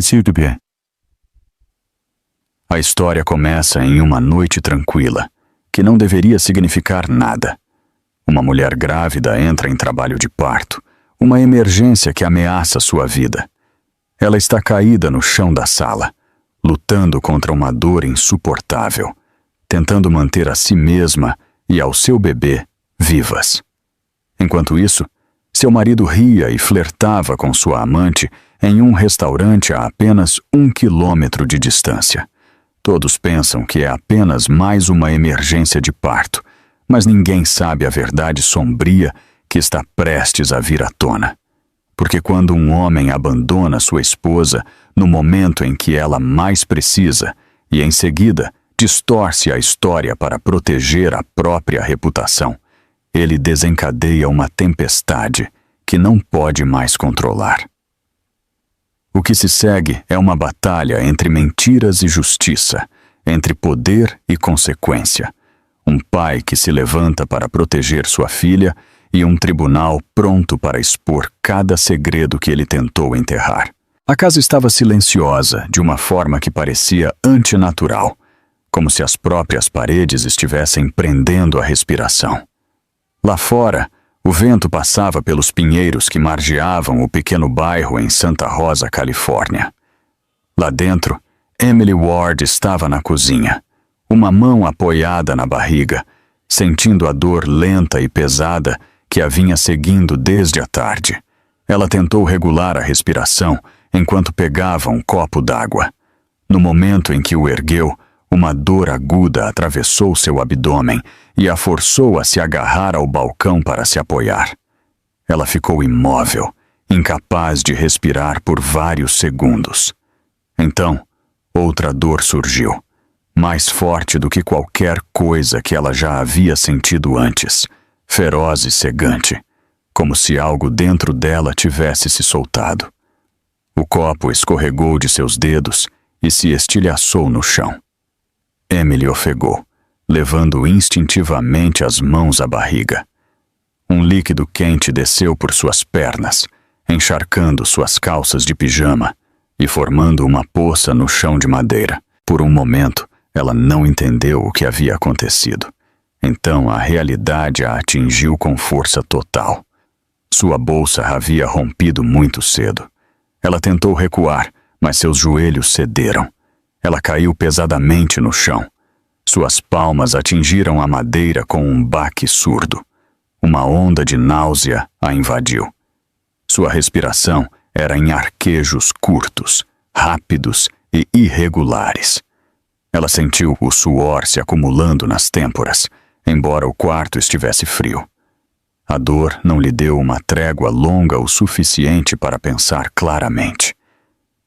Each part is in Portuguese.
S'il te plaît. A história começa em uma noite tranquila, que não deveria significar nada. Uma mulher grávida entra em trabalho de parto, uma emergência que ameaça sua vida. Ela está caída no chão da sala, lutando contra uma dor insuportável, tentando manter a si mesma e ao seu bebê vivas. Enquanto isso, seu marido ria e flertava com sua amante em um restaurante a apenas 1 quilômetro de distância. Todos pensam que é apenas mais uma emergência de parto, mas ninguém sabe a verdade sombria que está prestes a vir à tona. Porque quando um homem abandona sua esposa no momento em que ela mais precisa e, em seguida, distorce a história para proteger a própria reputação, ele desencadeia uma tempestade que não pode mais controlar. O que se segue é uma batalha entre mentiras e justiça, entre poder e consequência. Um pai que se levanta para proteger sua filha e um tribunal pronto para expor cada segredo que ele tentou enterrar. A casa estava silenciosa, de uma forma que parecia antinatural, como se as próprias paredes estivessem prendendo a respiração. Lá fora, o vento passava pelos pinheiros que margeavam o pequeno bairro em Santa Rosa, Califórnia. Lá dentro, Emily Ward estava na cozinha, uma mão apoiada na barriga, sentindo a dor lenta e pesada que a vinha seguindo desde a tarde. Ela tentou regular a respiração enquanto pegava um copo d'água. No momento em que o ergueu, uma dor aguda atravessou seu abdômen e a forçou a se agarrar ao balcão para se apoiar. Ela ficou imóvel, incapaz de respirar por vários segundos. Então, outra dor surgiu, mais forte do que qualquer coisa que ela já havia sentido antes, feroz e cegante, como se algo dentro dela tivesse se soltado. O copo escorregou de seus dedos e se estilhaçou no chão. Emily ofegou, levando instintivamente as mãos à barriga. Um líquido quente desceu por suas pernas, encharcando suas calças de pijama e formando uma poça no chão de madeira. Por um momento, ela não entendeu o que havia acontecido. Então a realidade a atingiu com força total. Sua bolsa havia rompido muito cedo. Ela tentou recuar, mas seus joelhos cederam. Ela caiu pesadamente no chão. Suas palmas atingiram a madeira com um baque surdo. Uma onda de náusea a invadiu. Sua respiração era em arquejos curtos, rápidos e irregulares. Ela sentiu o suor se acumulando nas têmporas, embora o quarto estivesse frio. A dor não lhe deu uma trégua longa o suficiente para pensar claramente.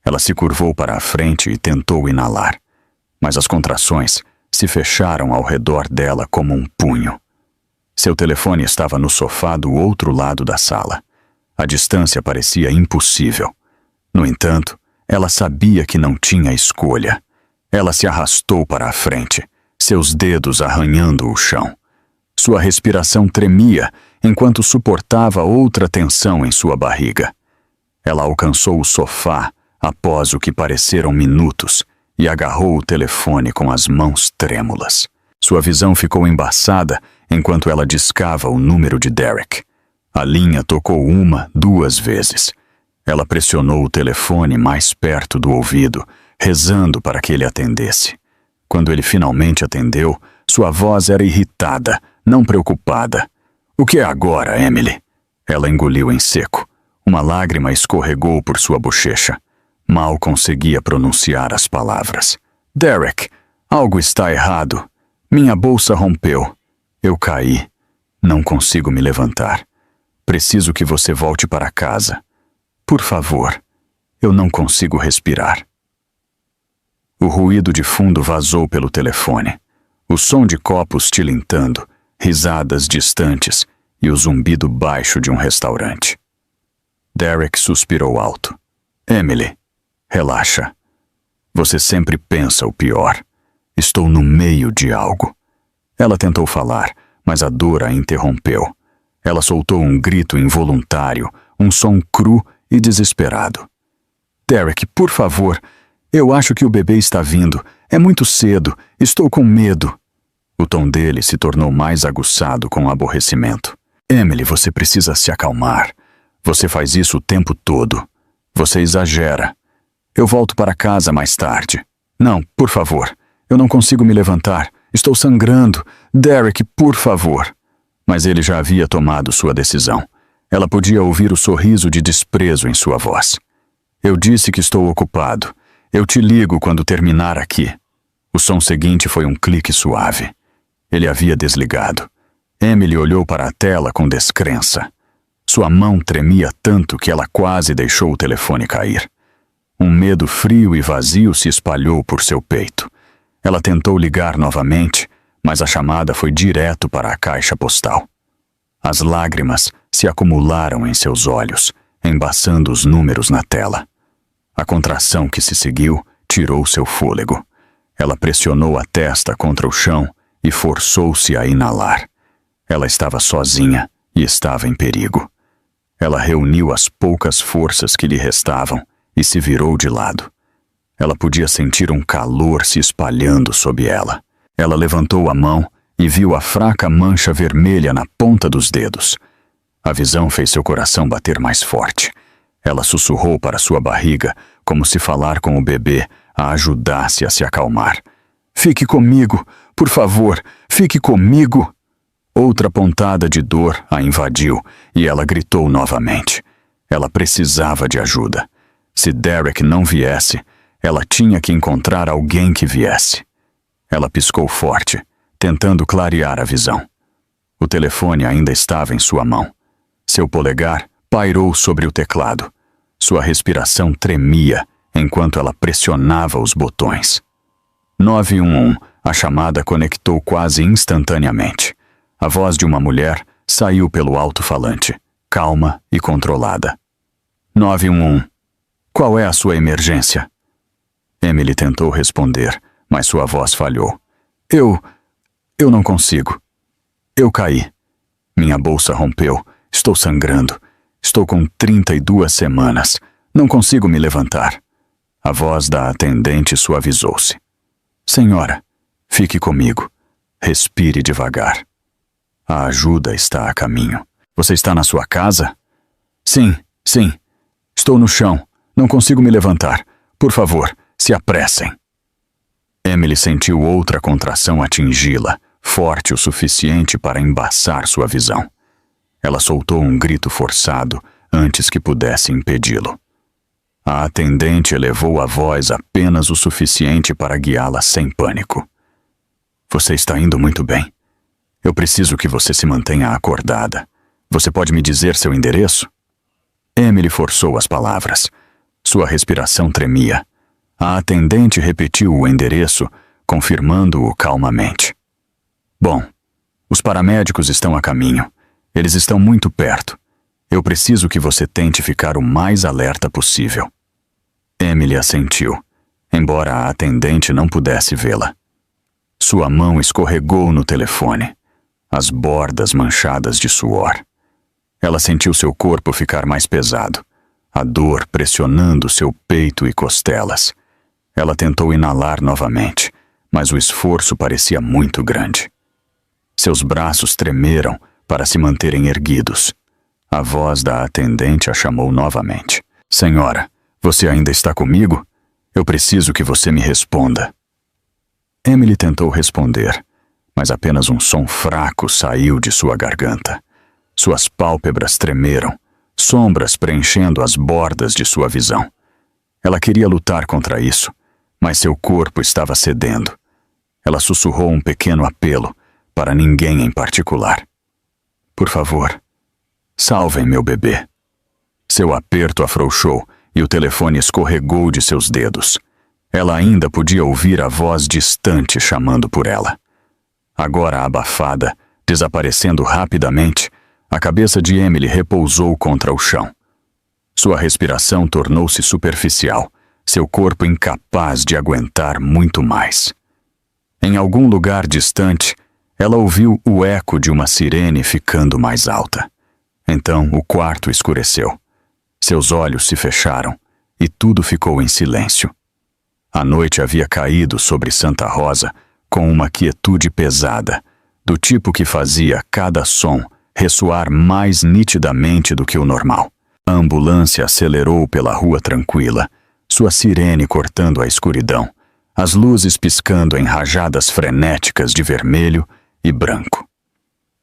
Ela se curvou para a frente e tentou inalar, mas as contrações se fecharam ao redor dela como um punho. Seu telefone estava no sofá do outro lado da sala. A distância parecia impossível. No entanto, ela sabia que não tinha escolha. Ela se arrastou para a frente, seus dedos arranhando o chão. Sua respiração tremia enquanto suportava outra tensão em sua barriga. Ela alcançou o sofá após o que pareceram minutos e agarrou o telefone com as mãos trêmulas. Sua visão ficou embaçada enquanto ela discava o número de Derek. A linha tocou 1, 2 vezes. Ela pressionou o telefone mais perto do ouvido, rezando para que ele atendesse. Quando ele finalmente atendeu, sua voz era irritada, não preocupada. "O que é agora, Emily?" Ela engoliu em seco. Uma lágrima escorregou por sua bochecha. Mal conseguia pronunciar as palavras. "Derek, algo está errado. Minha bolsa rompeu. Eu caí. Não consigo me levantar. Preciso que você volte para casa. Por favor. Eu não consigo respirar." O ruído de fundo vazou pelo telefone. O som de copos tilintando, risadas distantes e o zumbido baixo de um restaurante. Derek suspirou alto. "Emily, relaxa. Você sempre pensa o pior. Estou no meio de algo." Ela tentou falar, mas a dor a interrompeu. Ela soltou um grito involuntário, um som cru e desesperado. Derek, por favor. Eu acho que o bebê está vindo. É muito cedo. Estou com medo. O tom dele se tornou mais aguçado com aborrecimento. Emily, você precisa se acalmar. Você faz isso o tempo todo. Você exagera. Eu volto para casa mais tarde. Não, por favor. Eu não consigo me levantar. Estou sangrando. Derek, por favor. Mas ele já havia tomado sua decisão. Ela podia ouvir o sorriso de desprezo em sua voz. Eu disse que estou ocupado. Eu te ligo quando terminar aqui. O som seguinte foi um clique suave. Ele havia desligado. Emily olhou para a tela com descrença. Sua mão tremia tanto que ela quase deixou o telefone cair. Um medo frio e vazio se espalhou por seu peito. Ela tentou ligar novamente, mas a chamada foi direto para a caixa postal. As lágrimas se acumularam em seus olhos, embaçando os números na tela. A contração que se seguiu tirou seu fôlego. Ela pressionou a testa contra o chão e forçou-se a inalar. Ela estava sozinha e estava em perigo. Ela reuniu as poucas forças que lhe restavam e se virou de lado. Ela podia sentir um calor se espalhando sob ela. Ela levantou a mão e viu a fraca mancha vermelha na ponta dos dedos. A visão fez seu coração bater mais forte. Ela sussurrou para sua barriga, como se falar com o bebê a ajudasse a se acalmar. Fique comigo, por favor, fique comigo. Outra pontada de dor a invadiu e ela gritou novamente. Ela precisava de ajuda. Se Derek não viesse, ela tinha que encontrar alguém que viesse. Ela piscou forte, tentando clarear a visão. O telefone ainda estava em sua mão. Seu polegar pairou sobre o teclado. Sua respiração tremia enquanto ela pressionava os botões. 911, a chamada conectou quase instantaneamente. A voz de uma mulher saiu pelo alto-falante, calma e controlada. 911, qual é a sua emergência? Emily tentou responder, mas sua voz falhou. Eu não consigo. Eu caí. Minha bolsa rompeu. Estou sangrando. Estou com 32 semanas. Não consigo me levantar. A voz da atendente suavizou-se. Senhora, fique comigo. Respire devagar. A ajuda está a caminho. Você está na sua casa? Sim. Estou no chão. Não consigo me levantar. Por favor, se apressem. Emily sentiu outra contração atingi-la, forte o suficiente para embaçar sua visão. Ela soltou um grito forçado antes que pudesse impedi-lo. A atendente elevou a voz apenas o suficiente para guiá-la sem pânico. Você está indo muito bem. Eu preciso que você se mantenha acordada. Você pode me dizer seu endereço? Emily forçou as palavras. Sua respiração tremia. A atendente repetiu o endereço, confirmando-o calmamente. Bom, os paramédicos estão a caminho. Eles estão muito perto. Eu preciso que você tente ficar o mais alerta possível. Emily assentiu, embora a atendente não pudesse vê-la. Sua mão escorregou no telefone, as bordas manchadas de suor. Ela sentiu seu corpo ficar mais pesado, a dor pressionando seu peito e costelas. Ela tentou inalar novamente, mas o esforço parecia muito grande. Seus braços tremeram para se manterem erguidos. A voz da atendente a chamou novamente. Senhora, você ainda está comigo? Eu preciso que você me responda. Emily tentou responder, mas apenas um som fraco saiu de sua garganta. Suas pálpebras tremeram, sombras preenchendo as bordas de sua visão. Ela queria lutar contra isso, mas seu corpo estava cedendo. Ela sussurrou um pequeno apelo, para ninguém em particular. Por favor, salvem meu bebê. Seu aperto afrouxou e o telefone escorregou de seus dedos. Ela ainda podia ouvir a voz distante chamando por ela. Agora abafada, desaparecendo rapidamente, a cabeça de Emily repousou contra o chão. Sua respiração tornou-se superficial, seu corpo incapaz de aguentar muito mais. Em algum lugar distante, ela ouviu o eco de uma sirene ficando mais alta. Então o quarto escureceu. Seus olhos se fecharam e tudo ficou em silêncio. A noite havia caído sobre Santa Rosa com uma quietude pesada, do tipo que fazia cada som ressoar mais nitidamente do que o normal. A ambulância acelerou pela rua tranquila, sua sirene cortando a escuridão, as luzes piscando em rajadas frenéticas de vermelho e branco.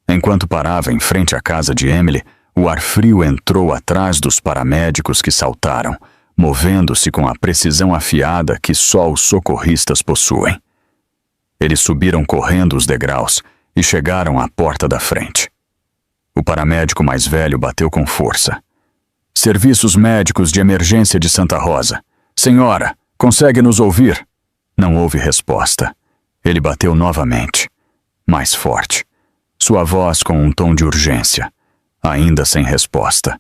Enquanto parava em frente à casa de Emily, o ar frio entrou atrás dos paramédicos que saltaram, movendo-se com a precisão afiada que só os socorristas possuem. Eles subiram correndo os degraus e chegaram à porta da frente. O paramédico mais velho bateu com força. Serviços médicos de emergência de Santa Rosa. Senhora, consegue nos ouvir? Não houve resposta. Ele bateu novamente, mais forte. Sua voz com um tom de urgência, ainda sem resposta.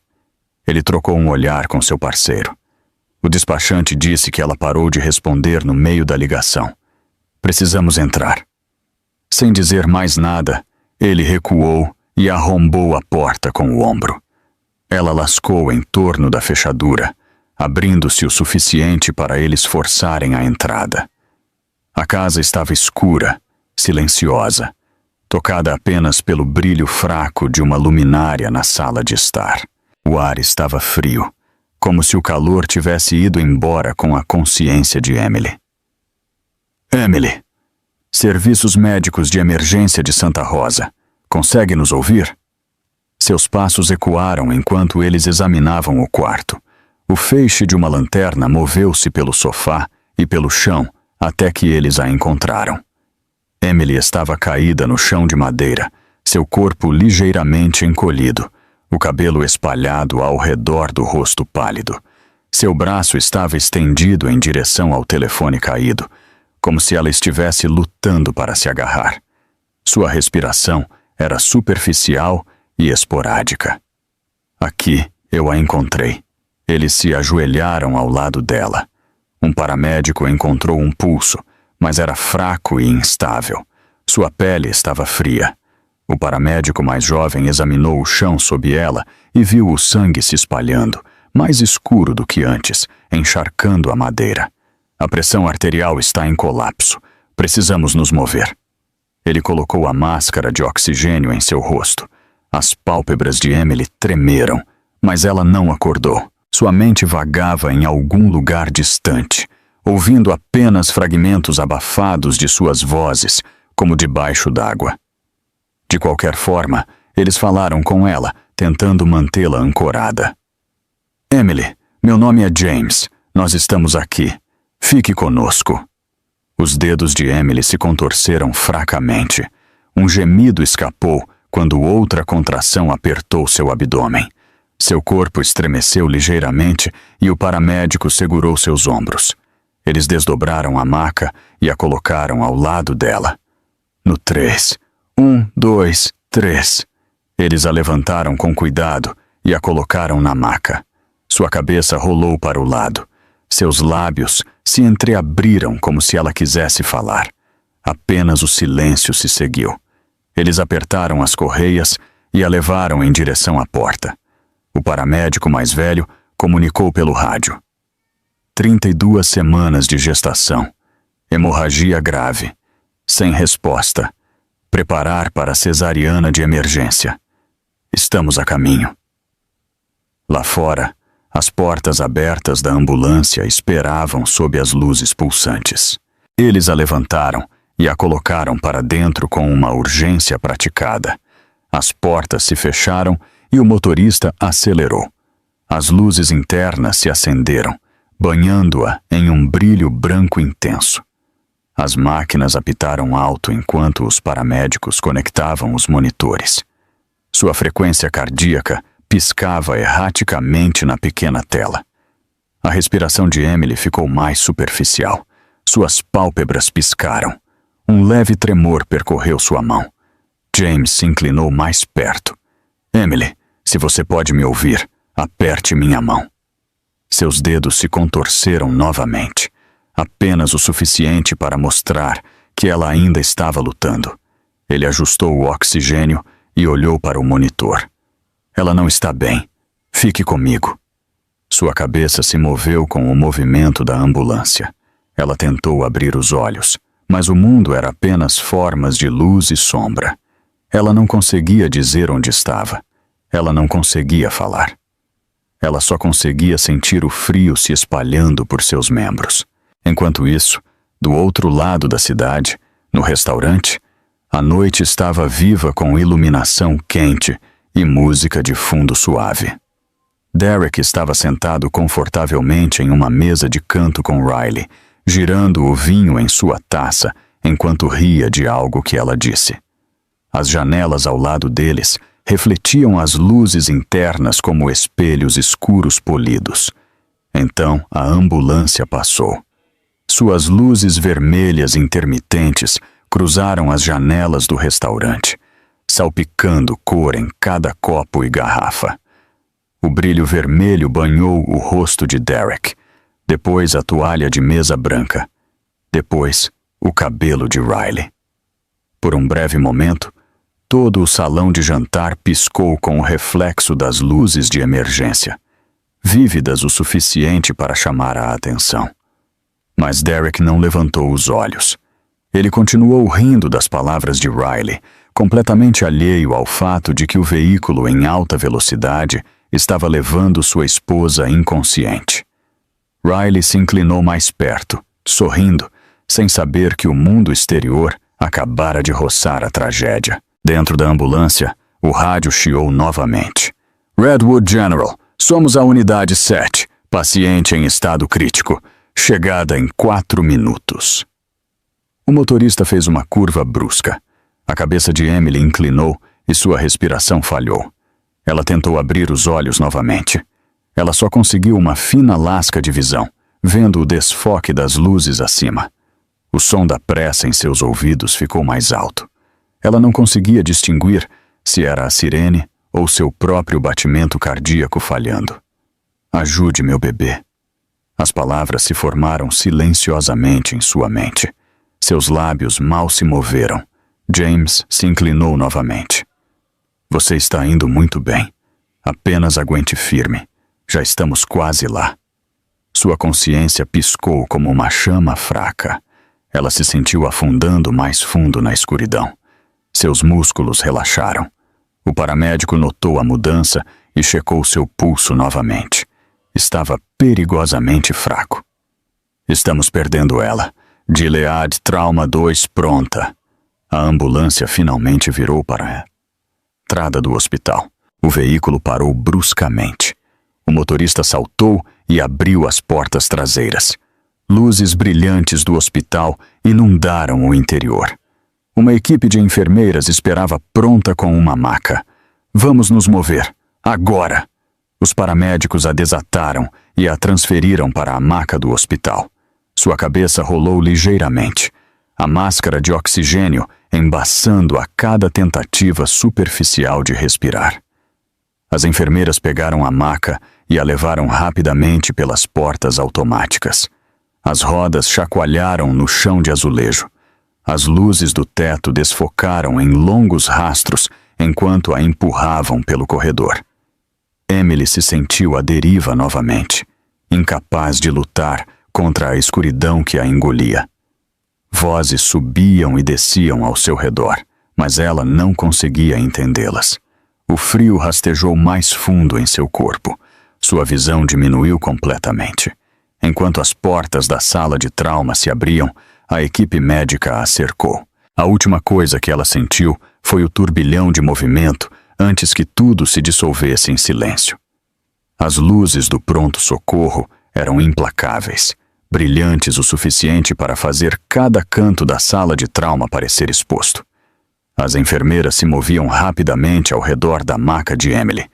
Ele trocou um olhar com seu parceiro. O despachante disse que ela parou de responder no meio da ligação. Precisamos entrar. Sem dizer mais nada, ele recuou e arrombou a porta com o ombro. Ela lascou em torno da fechadura, abrindo-se o suficiente para eles forçarem a entrada. A casa estava escura, silenciosa, tocada apenas pelo brilho fraco de uma luminária na sala de estar. O ar estava frio, como se o calor tivesse ido embora com a consciência de Emily. Emily, serviços médicos de emergência de Santa Rosa. Consegue nos ouvir? Seus passos ecoaram enquanto eles examinavam o quarto. O feixe de uma lanterna moveu-se pelo sofá e pelo chão até que eles a encontraram. Emily estava caída no chão de madeira, seu corpo ligeiramente encolhido, o cabelo espalhado ao redor do rosto pálido. Seu braço estava estendido em direção ao telefone caído, como se ela estivesse lutando para se agarrar. Sua respiração era superficial e esporádica. Aqui eu a encontrei. Eles se ajoelharam ao lado dela. Um paramédico encontrou um pulso, mas era fraco e instável. Sua pele estava fria. O paramédico mais jovem examinou o chão sob ela e viu o sangue se espalhando, mais escuro do que antes, encharcando a madeira. A pressão arterial está em colapso. Precisamos nos mover. Ele colocou a máscara de oxigênio em seu rosto. As pálpebras de Emily tremeram, mas ela não acordou. Sua mente vagava em algum lugar distante, ouvindo apenas fragmentos abafados de suas vozes, como debaixo d'água. De qualquer forma, eles falaram com ela, tentando mantê-la ancorada. Emily, meu nome é James. Nós estamos aqui. Fique conosco. Os dedos de Emily se contorceram fracamente. Um gemido escapou quando outra contração apertou seu abdômen. Seu corpo estremeceu ligeiramente e o paramédico segurou seus ombros. Eles desdobraram a maca e a colocaram ao lado dela. No 3. 1, 2, 3. Eles a levantaram com cuidado e a colocaram na maca. Sua cabeça rolou para o lado. Seus lábios se entreabriram como se ela quisesse falar. Apenas o silêncio se seguiu. Eles apertaram as correias e a levaram em direção à porta. O paramédico mais velho comunicou pelo rádio. 32 semanas de gestação. Hemorragia grave. Sem resposta. Preparar para cesariana de emergência. Estamos a caminho. Lá fora, as portas abertas da ambulância esperavam sob as luzes pulsantes. Eles a levantaram e a colocaram para dentro com uma urgência praticada. As portas se fecharam e o motorista acelerou. As luzes internas se acenderam, banhando-a em um brilho branco intenso. As máquinas apitaram alto enquanto os paramédicos conectavam os monitores. Sua frequência cardíaca piscava erraticamente na pequena tela. A respiração de Emily ficou mais superficial. Suas pálpebras piscaram. Um leve tremor percorreu sua mão. James se inclinou mais perto. Emily, se você pode me ouvir, aperte minha mão. Seus dedos se contorceram novamente, apenas o suficiente para mostrar que ela ainda estava lutando. Ele ajustou o oxigênio e olhou para o monitor. Ela não está bem. Fique comigo. Sua cabeça se moveu com o movimento da ambulância. Ela tentou abrir os olhos, mas o mundo era apenas formas de luz e sombra. Ela não conseguia dizer onde estava. Ela não conseguia falar. Ela só conseguia sentir o frio se espalhando por seus membros. Enquanto isso, do outro lado da cidade, no restaurante, a noite estava viva com iluminação quente e música de fundo suave. Derek estava sentado confortavelmente em uma mesa de canto com Riley, girando o vinho em sua taça enquanto ria de algo que ela disse. As janelas ao lado deles refletiam as luzes internas como espelhos escuros polidos. Então a ambulância passou. Suas luzes vermelhas intermitentes cruzaram as janelas do restaurante, salpicando cor em cada copo e garrafa. O brilho vermelho banhou o rosto de Derek, depois a toalha de mesa branca, depois o cabelo de Riley. Por um breve momento, todo o salão de jantar piscou com o reflexo das luzes de emergência, vívidas o suficiente para chamar a atenção. Mas Derek não levantou os olhos. Ele continuou rindo das palavras de Riley, completamente alheio ao fato de que o veículo em alta velocidade estava levando sua esposa inconsciente. Riley se inclinou mais perto, sorrindo, sem saber que o mundo exterior acabara de roçar a tragédia. Dentro da ambulância, o rádio chiou novamente. Redwood General, somos a unidade 7, paciente em estado crítico. Chegada em 4 minutos. O motorista fez uma curva brusca. A cabeça de Emily inclinou e sua respiração falhou. Ela tentou abrir os olhos novamente. Ela só conseguiu uma fina lasca de visão, vendo o desfoque das luzes acima. O som da pressa em seus ouvidos ficou mais alto. Ela não conseguia distinguir se era a sirene ou seu próprio batimento cardíaco falhando. Ajude meu bebê. As palavras se formaram silenciosamente em sua mente. Seus lábios mal se moveram. James se inclinou novamente. Você está indo muito bem. Apenas aguente firme. Já estamos quase lá. Sua consciência piscou como uma chama fraca. Ela se sentiu afundando mais fundo na escuridão. Seus músculos relaxaram. O paramédico notou a mudança e checou seu pulso novamente. Estava perigosamente fraco. Estamos perdendo ela. Gilead Trauma 2 pronta. A ambulância finalmente virou para a entrada do hospital. O veículo parou bruscamente. O motorista saltou e abriu as portas traseiras. Luzes brilhantes do hospital inundaram o interior. Uma equipe de enfermeiras esperava pronta com uma maca. Vamos nos mover. Agora! Os paramédicos a desataram e a transferiram para a maca do hospital. Sua cabeça rolou ligeiramente, a máscara de oxigênio embaçando a cada tentativa superficial de respirar. As enfermeiras pegaram a maca e a levaram rapidamente pelas portas automáticas. As rodas chacoalharam no chão de azulejo. As luzes do teto desfocaram em longos rastros enquanto a empurravam pelo corredor. Emily se sentiu à deriva novamente, incapaz de lutar contra a escuridão que a engolia. Vozes subiam e desciam ao seu redor, mas ela não conseguia entendê-las. O frio rastejou mais fundo em seu corpo. Sua visão diminuiu completamente. Enquanto as portas da sala de trauma se abriam, a equipe médica a cercou. A última coisa que ela sentiu foi o turbilhão de movimento antes que tudo se dissolvesse em silêncio. As luzes do pronto-socorro eram implacáveis, brilhantes o suficiente para fazer cada canto da sala de trauma parecer exposto. As enfermeiras se moviam rapidamente ao redor da maca de Emily,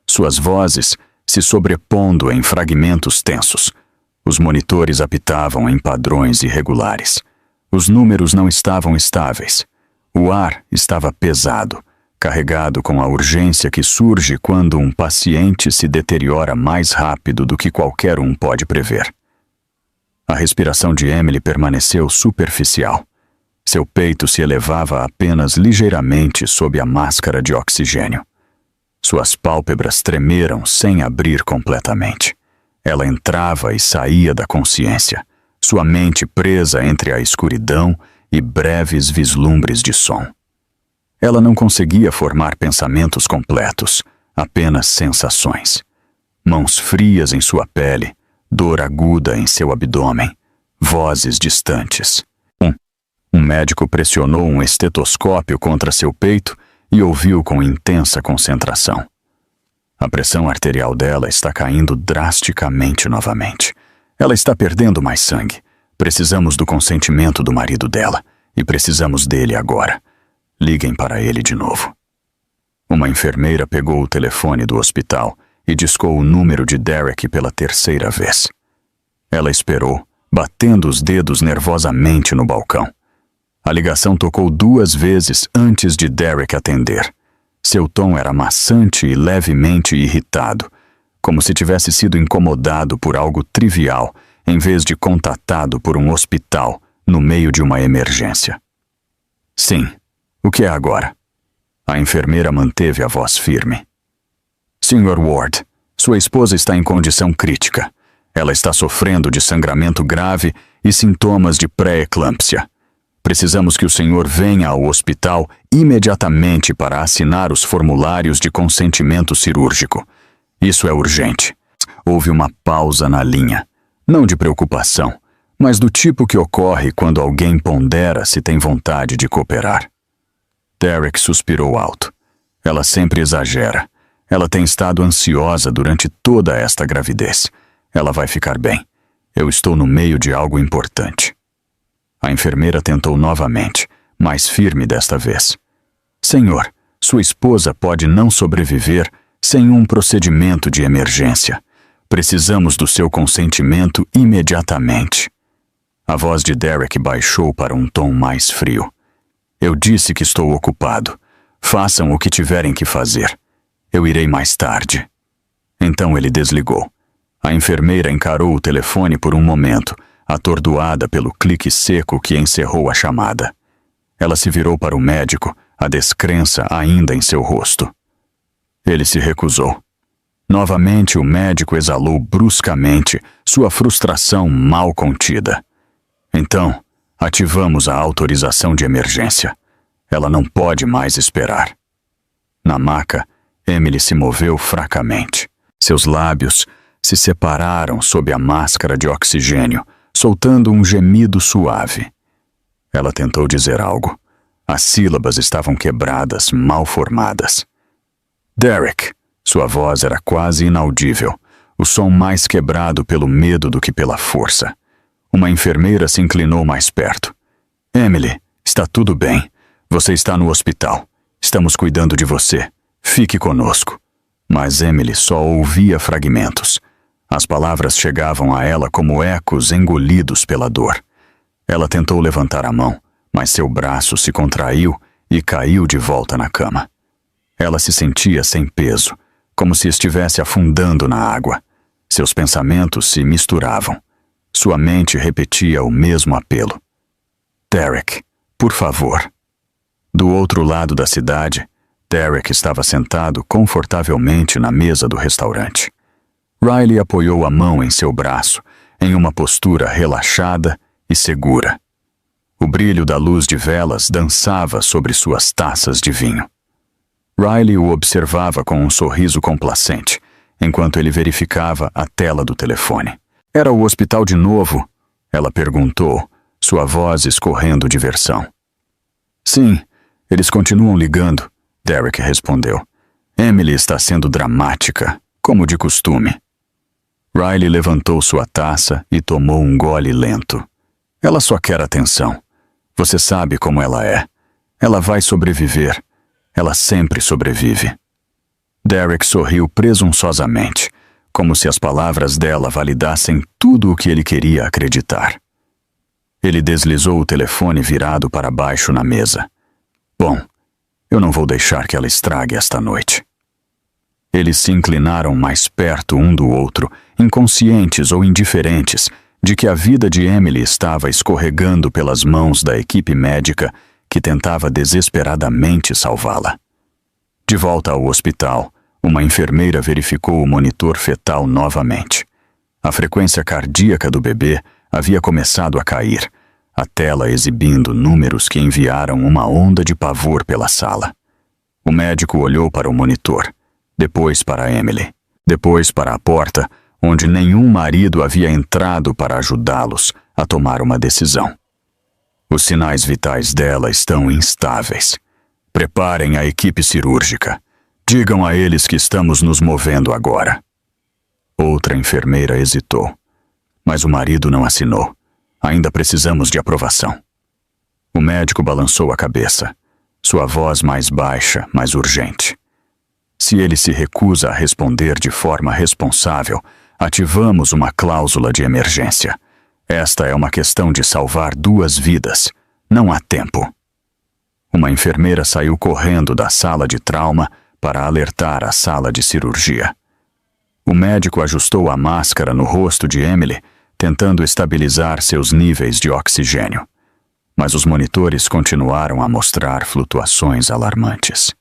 suas vozes se sobrepondo em fragmentos tensos. Os monitores apitavam em padrões irregulares. Os números não estavam estáveis. O ar estava pesado, carregado com a urgência que surge quando um paciente se deteriora mais rápido do que qualquer um pode prever. A respiração de Emily permaneceu superficial. Seu peito se elevava apenas ligeiramente sob a máscara de oxigênio. Suas pálpebras tremeram sem abrir completamente. Ela entrava e saía da consciência, sua mente presa entre a escuridão e breves vislumbres de som. Ela não conseguia formar pensamentos completos, apenas sensações. Mãos frias em sua pele, dor aguda em seu abdômen, vozes distantes. Um médico pressionou um estetoscópio contra seu peito e ouviu com intensa concentração. A pressão arterial dela está caindo drasticamente novamente. Ela está perdendo mais sangue. Precisamos do consentimento do marido dela e precisamos dele agora. Liguem para ele de novo. Uma enfermeira pegou o telefone do hospital e discou o número de Derek pela terceira vez. Ela esperou, batendo os dedos nervosamente no balcão. A ligação tocou 2 vezes antes de Derek atender. Seu tom era maçante e levemente irritado, como se tivesse sido incomodado por algo trivial, em vez de contatado por um hospital no meio de uma emergência. Sim, o que é agora? A enfermeira manteve a voz firme. Sr. Ward, sua esposa está em condição crítica. Ela está sofrendo de sangramento grave e sintomas de pré-eclâmpsia. Precisamos que o senhor venha ao hospital imediatamente para assinar os formulários de consentimento cirúrgico. Isso é urgente. Houve uma pausa na linha, não de preocupação, mas do tipo que ocorre quando alguém pondera se tem vontade de cooperar. Derek suspirou alto. Ela sempre exagera. Ela tem estado ansiosa durante toda esta gravidez. Ela vai ficar bem. Eu estou no meio de algo importante. A enfermeira tentou novamente, mais firme desta vez. Senhor, sua esposa pode não sobreviver sem um procedimento de emergência. Precisamos do seu consentimento imediatamente. A voz de Derek baixou para um tom mais frio. Eu disse que estou ocupado. Façam o que tiverem que fazer. Eu irei mais tarde. Então ele desligou. A enfermeira encarou o telefone por um momento, atordoada pelo clique seco que encerrou a chamada. Ela se virou para o médico, a descrença ainda em seu rosto. Ele se recusou. Novamente o médico exalou bruscamente, sua frustração mal contida. Então, ativamos a autorização de emergência. Ela não pode mais esperar. Na maca, Emily se moveu fracamente. Seus lábios se separaram sob a máscara de oxigênio, soltando um gemido suave. Ela tentou dizer algo. As sílabas estavam quebradas, mal formadas. Derek! Sua voz era quase inaudível, o som mais quebrado pelo medo do que pela força. Uma enfermeira se inclinou mais perto. Emily, está tudo bem. Você está no hospital. Estamos cuidando de você. Fique conosco. Mas Emily só ouvia fragmentos. As palavras chegavam a ela como ecos engolidos pela dor. Ela tentou levantar a mão, mas seu braço se contraiu e caiu de volta na cama. Ela se sentia sem peso, como se estivesse afundando na água. Seus pensamentos se misturavam. Sua mente repetia o mesmo apelo. Derek, por favor. Do outro lado da cidade, Derek estava sentado confortavelmente na mesa do restaurante. Riley apoiou a mão em seu braço, em uma postura relaxada e segura. O brilho da luz de velas dançava sobre suas taças de vinho. Riley o observava com um sorriso complacente, enquanto ele verificava a tela do telefone. Era o hospital de novo? Ela perguntou, sua voz escorrendo diversão. Sim, eles continuam ligando, Derek respondeu. Emily está sendo dramática, como de costume. Riley levantou sua taça e tomou um gole lento. Ela só quer atenção. Você sabe como ela é. Ela vai sobreviver. Ela sempre sobrevive. Derek sorriu presunçosamente, como se as palavras dela validassem tudo o que ele queria acreditar. Ele deslizou o telefone virado para baixo na mesa. Bom, eu não vou deixar que ela estrague esta noite. Eles se inclinaram mais perto um do outro, inconscientes ou indiferentes, de que a vida de Emily estava escorregando pelas mãos da equipe médica que tentava desesperadamente salvá-la. De volta ao hospital, uma enfermeira verificou o monitor fetal novamente. A frequência cardíaca do bebê havia começado a cair, a tela exibindo números que enviaram uma onda de pavor pela sala. O médico olhou para o monitor, depois para Emily, depois para a porta, onde nenhum marido havia entrado para ajudá-los a tomar uma decisão. Os sinais vitais dela estão instáveis. Preparem a equipe cirúrgica. Digam a eles que estamos nos movendo agora. Outra enfermeira hesitou, mas o marido não assinou. Ainda precisamos de aprovação. O médico balançou a cabeça, sua voz mais baixa, mais urgente. Se ele se recusa a responder de forma responsável, ativamos uma cláusula de emergência. Esta é uma questão de salvar 2 vidas. Não há tempo. Uma enfermeira saiu correndo da sala de trauma para alertar a sala de cirurgia. O médico ajustou a máscara no rosto de Emily, tentando estabilizar seus níveis de oxigênio. Mas os monitores continuaram a mostrar flutuações alarmantes.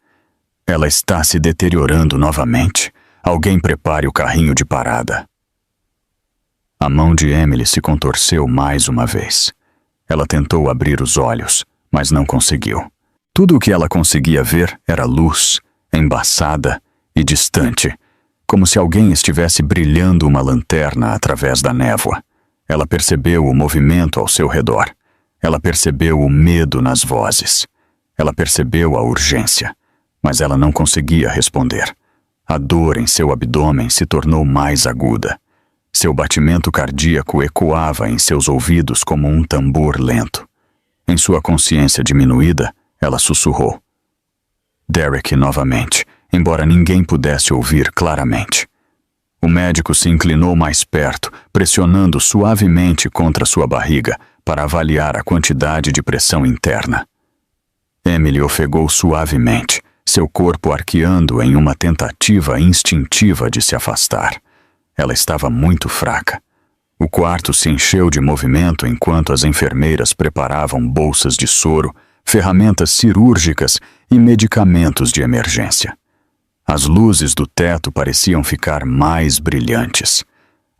Ela está se deteriorando novamente. Alguém prepare o carrinho de parada. A mão de Emily se contorceu mais uma vez. Ela tentou abrir os olhos, mas não conseguiu. Tudo o que ela conseguia ver era luz, embaçada e distante, como se alguém estivesse brilhando uma lanterna através da névoa. Ela percebeu o movimento ao seu redor. Ela percebeu o medo nas vozes. Ela percebeu a urgência, mas ela não conseguia responder. A dor em seu abdômen se tornou mais aguda. Seu batimento cardíaco ecoava em seus ouvidos como um tambor lento. Em sua consciência diminuída, ela sussurrou. Derek novamente, embora ninguém pudesse ouvir claramente. O médico se inclinou mais perto, pressionando suavemente contra sua barriga para avaliar a quantidade de pressão interna. Emily ofegou suavemente, seu corpo arqueando em uma tentativa instintiva de se afastar. Ela estava muito fraca. O quarto se encheu de movimento enquanto as enfermeiras preparavam bolsas de soro, ferramentas cirúrgicas e medicamentos de emergência. As luzes do teto pareciam ficar mais brilhantes.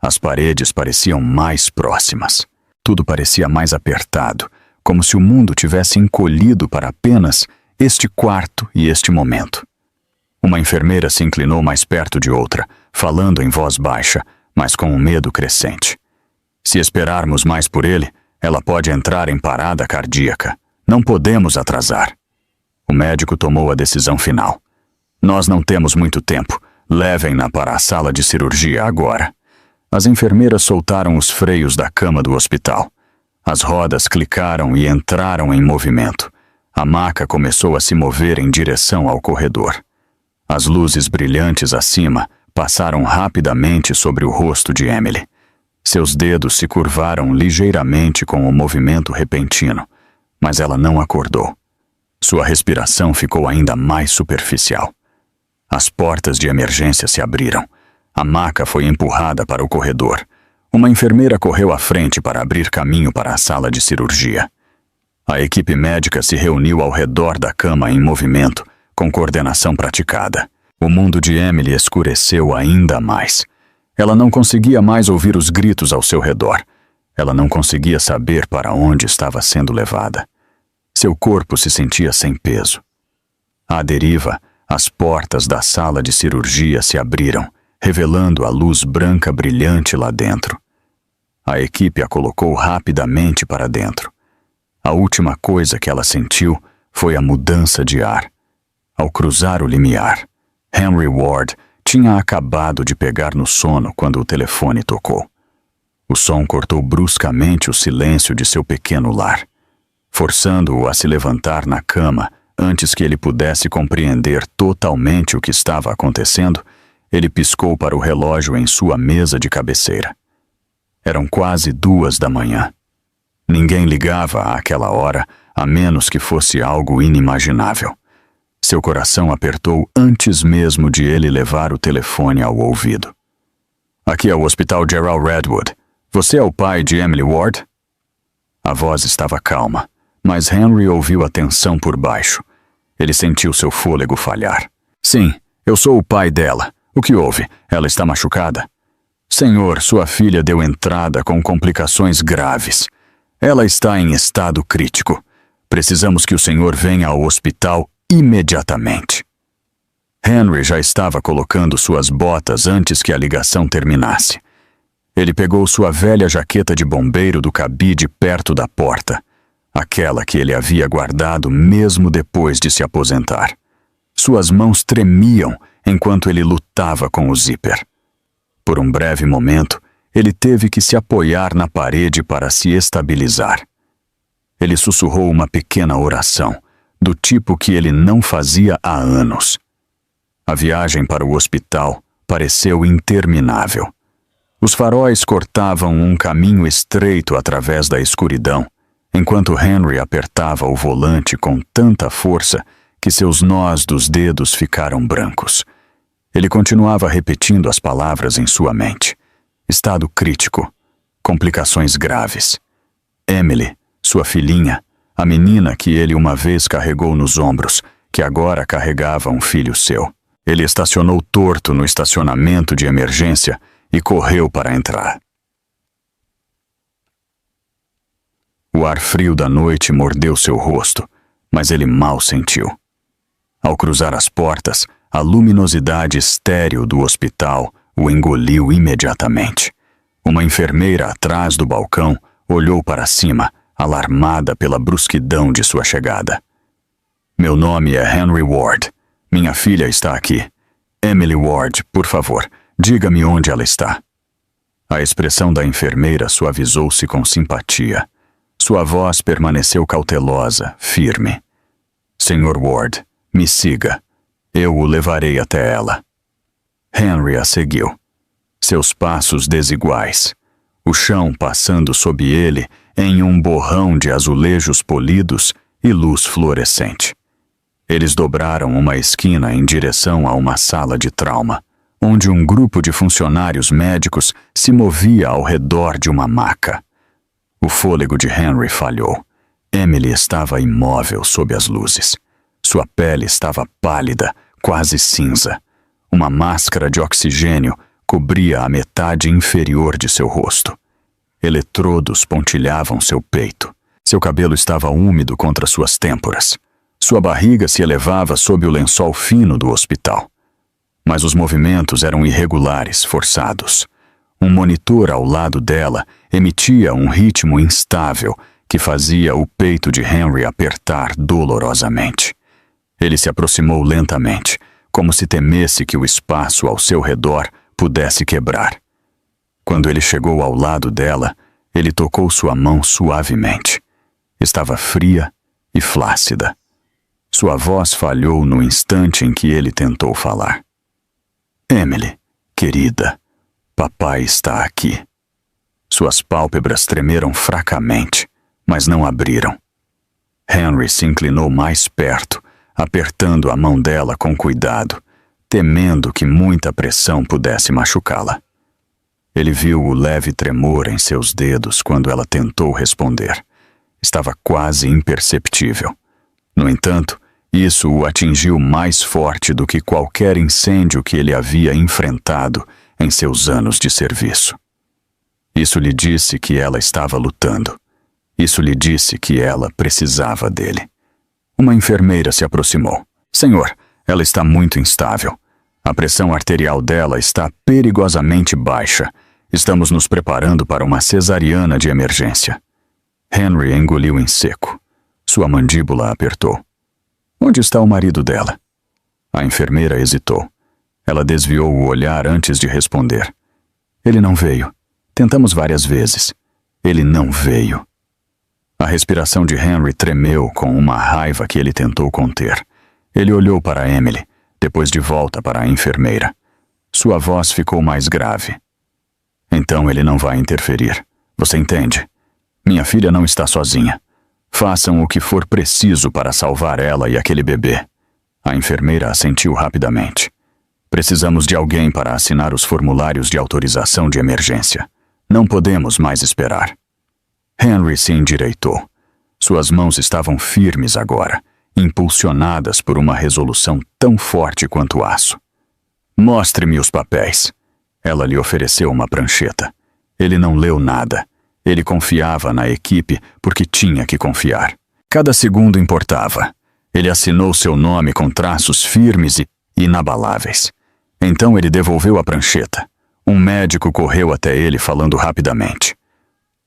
As paredes pareciam mais próximas. Tudo parecia mais apertado, como se o mundo tivesse encolhido para apenas este quarto e este momento. Uma enfermeira se inclinou mais perto de outra, falando em voz baixa, mas com um medo crescente. Se esperarmos mais por ele, ela pode entrar em parada cardíaca. Não podemos atrasar. O médico tomou a decisão final. Nós não temos muito tempo. Levem-na para a sala de cirurgia agora. As enfermeiras soltaram os freios da cama do hospital. As rodas clicaram e entraram em movimento. A maca começou a se mover em direção ao corredor. As luzes brilhantes acima passaram rapidamente sobre o rosto de Emily. Seus dedos se curvaram ligeiramente com o movimento repentino, mas ela não acordou. Sua respiração ficou ainda mais superficial. As portas de emergência se abriram. A maca foi empurrada para o corredor. Uma enfermeira correu à frente para abrir caminho para a sala de cirurgia. A equipe médica se reuniu ao redor da cama em movimento, com coordenação praticada. O mundo de Emily escureceu ainda mais. Ela não conseguia mais ouvir os gritos ao seu redor. Ela não conseguia saber para onde estava sendo levada. Seu corpo se sentia sem peso. À deriva, as portas da sala de cirurgia se abriram, revelando a luz branca brilhante lá dentro. A equipe a colocou rapidamente para dentro. A última coisa que ela sentiu foi a mudança de ar. Ao cruzar o limiar, Henry Ward tinha acabado de pegar no sono quando o telefone tocou. O som cortou bruscamente o silêncio de seu pequeno lar, forçando-o a se levantar na cama antes que ele pudesse compreender totalmente o que estava acontecendo. Ele piscou para o relógio em sua mesa de cabeceira. Eram quase 2 da manhã. Ninguém ligava àquela hora, a menos que fosse algo inimaginável. Seu coração apertou antes mesmo de ele levar o telefone ao ouvido. Aqui é o Hospital Gerald Redwood. Você é o pai de Emily Ward? A voz estava calma, mas Henry ouviu a tensão por baixo. Ele sentiu seu fôlego falhar. Sim, eu sou o pai dela. O que houve? Ela está machucada? Senhor, sua filha deu entrada com complicações graves. Ela está em estado crítico. Precisamos que o senhor venha ao hospital imediatamente. Henry já estava colocando suas botas antes que a ligação terminasse. Ele pegou sua velha jaqueta de bombeiro do cabide perto da porta, aquela que ele havia guardado mesmo depois de se aposentar. Suas mãos tremiam enquanto ele lutava com o zíper. Por um breve momento, ele teve que se apoiar na parede para se estabilizar. Ele sussurrou uma pequena oração, do tipo que ele não fazia há anos. A viagem para o hospital pareceu interminável. Os faróis cortavam um caminho estreito através da escuridão, enquanto Henry apertava o volante com tanta força que seus nós dos dedos ficaram brancos. Ele continuava repetindo as palavras em sua mente. Estado crítico. Complicações graves. Emily, sua filhinha, a menina que ele uma vez carregou nos ombros, que agora carregava um filho seu. Ele estacionou torto no estacionamento de emergência e correu para entrar. O ar frio da noite mordeu seu rosto, mas ele mal sentiu. Ao cruzar as portas, a luminosidade estéril do hospital o engoliu imediatamente. Uma enfermeira atrás do balcão olhou para cima, alarmada pela brusquidão de sua chegada. Meu nome é Henry Ward. Minha filha está aqui. Emily Ward, por favor, diga-me onde ela está. A expressão da enfermeira suavizou-se com simpatia. Sua voz permaneceu cautelosa, firme. Senhor Ward, me siga. Eu o levarei até ela. Henry a seguiu. Seus passos desiguais. O chão passando sob ele em um borrão de azulejos polidos e luz fluorescente. Eles dobraram uma esquina em direção a uma sala de trauma, onde um grupo de funcionários médicos se movia ao redor de uma maca. O fôlego de Henry falhou. Emily estava imóvel sob as luzes. Sua pele estava pálida, quase cinza. Uma máscara de oxigênio cobria a metade inferior de seu rosto. Eletrodos pontilhavam seu peito. Seu cabelo estava úmido contra suas têmporas. Sua barriga se elevava sob o lençol fino do hospital. Mas os movimentos eram irregulares, forçados. Um monitor ao lado dela emitia um ritmo instável que fazia o peito de Henry apertar dolorosamente. Ele se aproximou lentamente, como se temesse que o espaço ao seu redor pudesse quebrar. Quando ele chegou ao lado dela, ele tocou sua mão suavemente. Estava fria e flácida. Sua voz falhou no instante em que ele tentou falar. Emily, querida, papai está aqui. Suas pálpebras tremeram fracamente, mas não abriram. Henry se inclinou mais perto, apertando a mão dela com cuidado, temendo que muita pressão pudesse machucá-la. Ele viu o leve tremor em seus dedos quando ela tentou responder. Estava quase imperceptível. No entanto, isso o atingiu mais forte do que qualquer incêndio que ele havia enfrentado em seus anos de serviço. Isso lhe disse que ela estava lutando. Isso lhe disse que ela precisava dele. Uma enfermeira se aproximou. Senhor, ela está muito instável. A pressão arterial dela está perigosamente baixa. Estamos nos preparando para uma cesariana de emergência. Henry engoliu em seco. Sua mandíbula apertou. Onde está o marido dela? A enfermeira hesitou. Ela desviou o olhar antes de responder. Ele não veio. Tentamos várias vezes. Ele não veio. A respiração de Henry tremeu com uma raiva que ele tentou conter. Ele olhou para Emily, depois de volta para a enfermeira. Sua voz ficou mais grave. Então ele não vai interferir. Você entende? Minha filha não está sozinha. Façam o que for preciso para salvar ela e aquele bebê. A enfermeira assentiu rapidamente. Precisamos de alguém para assinar os formulários de autorização de emergência. Não podemos mais esperar. Henry se endireitou. Suas mãos estavam firmes agora, impulsionadas por uma resolução tão forte quanto aço. Mostre-me os papéis. Ela lhe ofereceu uma prancheta. Ele não leu nada. Ele confiava na equipe porque tinha que confiar. Cada segundo importava. Ele assinou seu nome com traços firmes e inabaláveis. Então ele devolveu a prancheta. Um médico correu até ele falando rapidamente.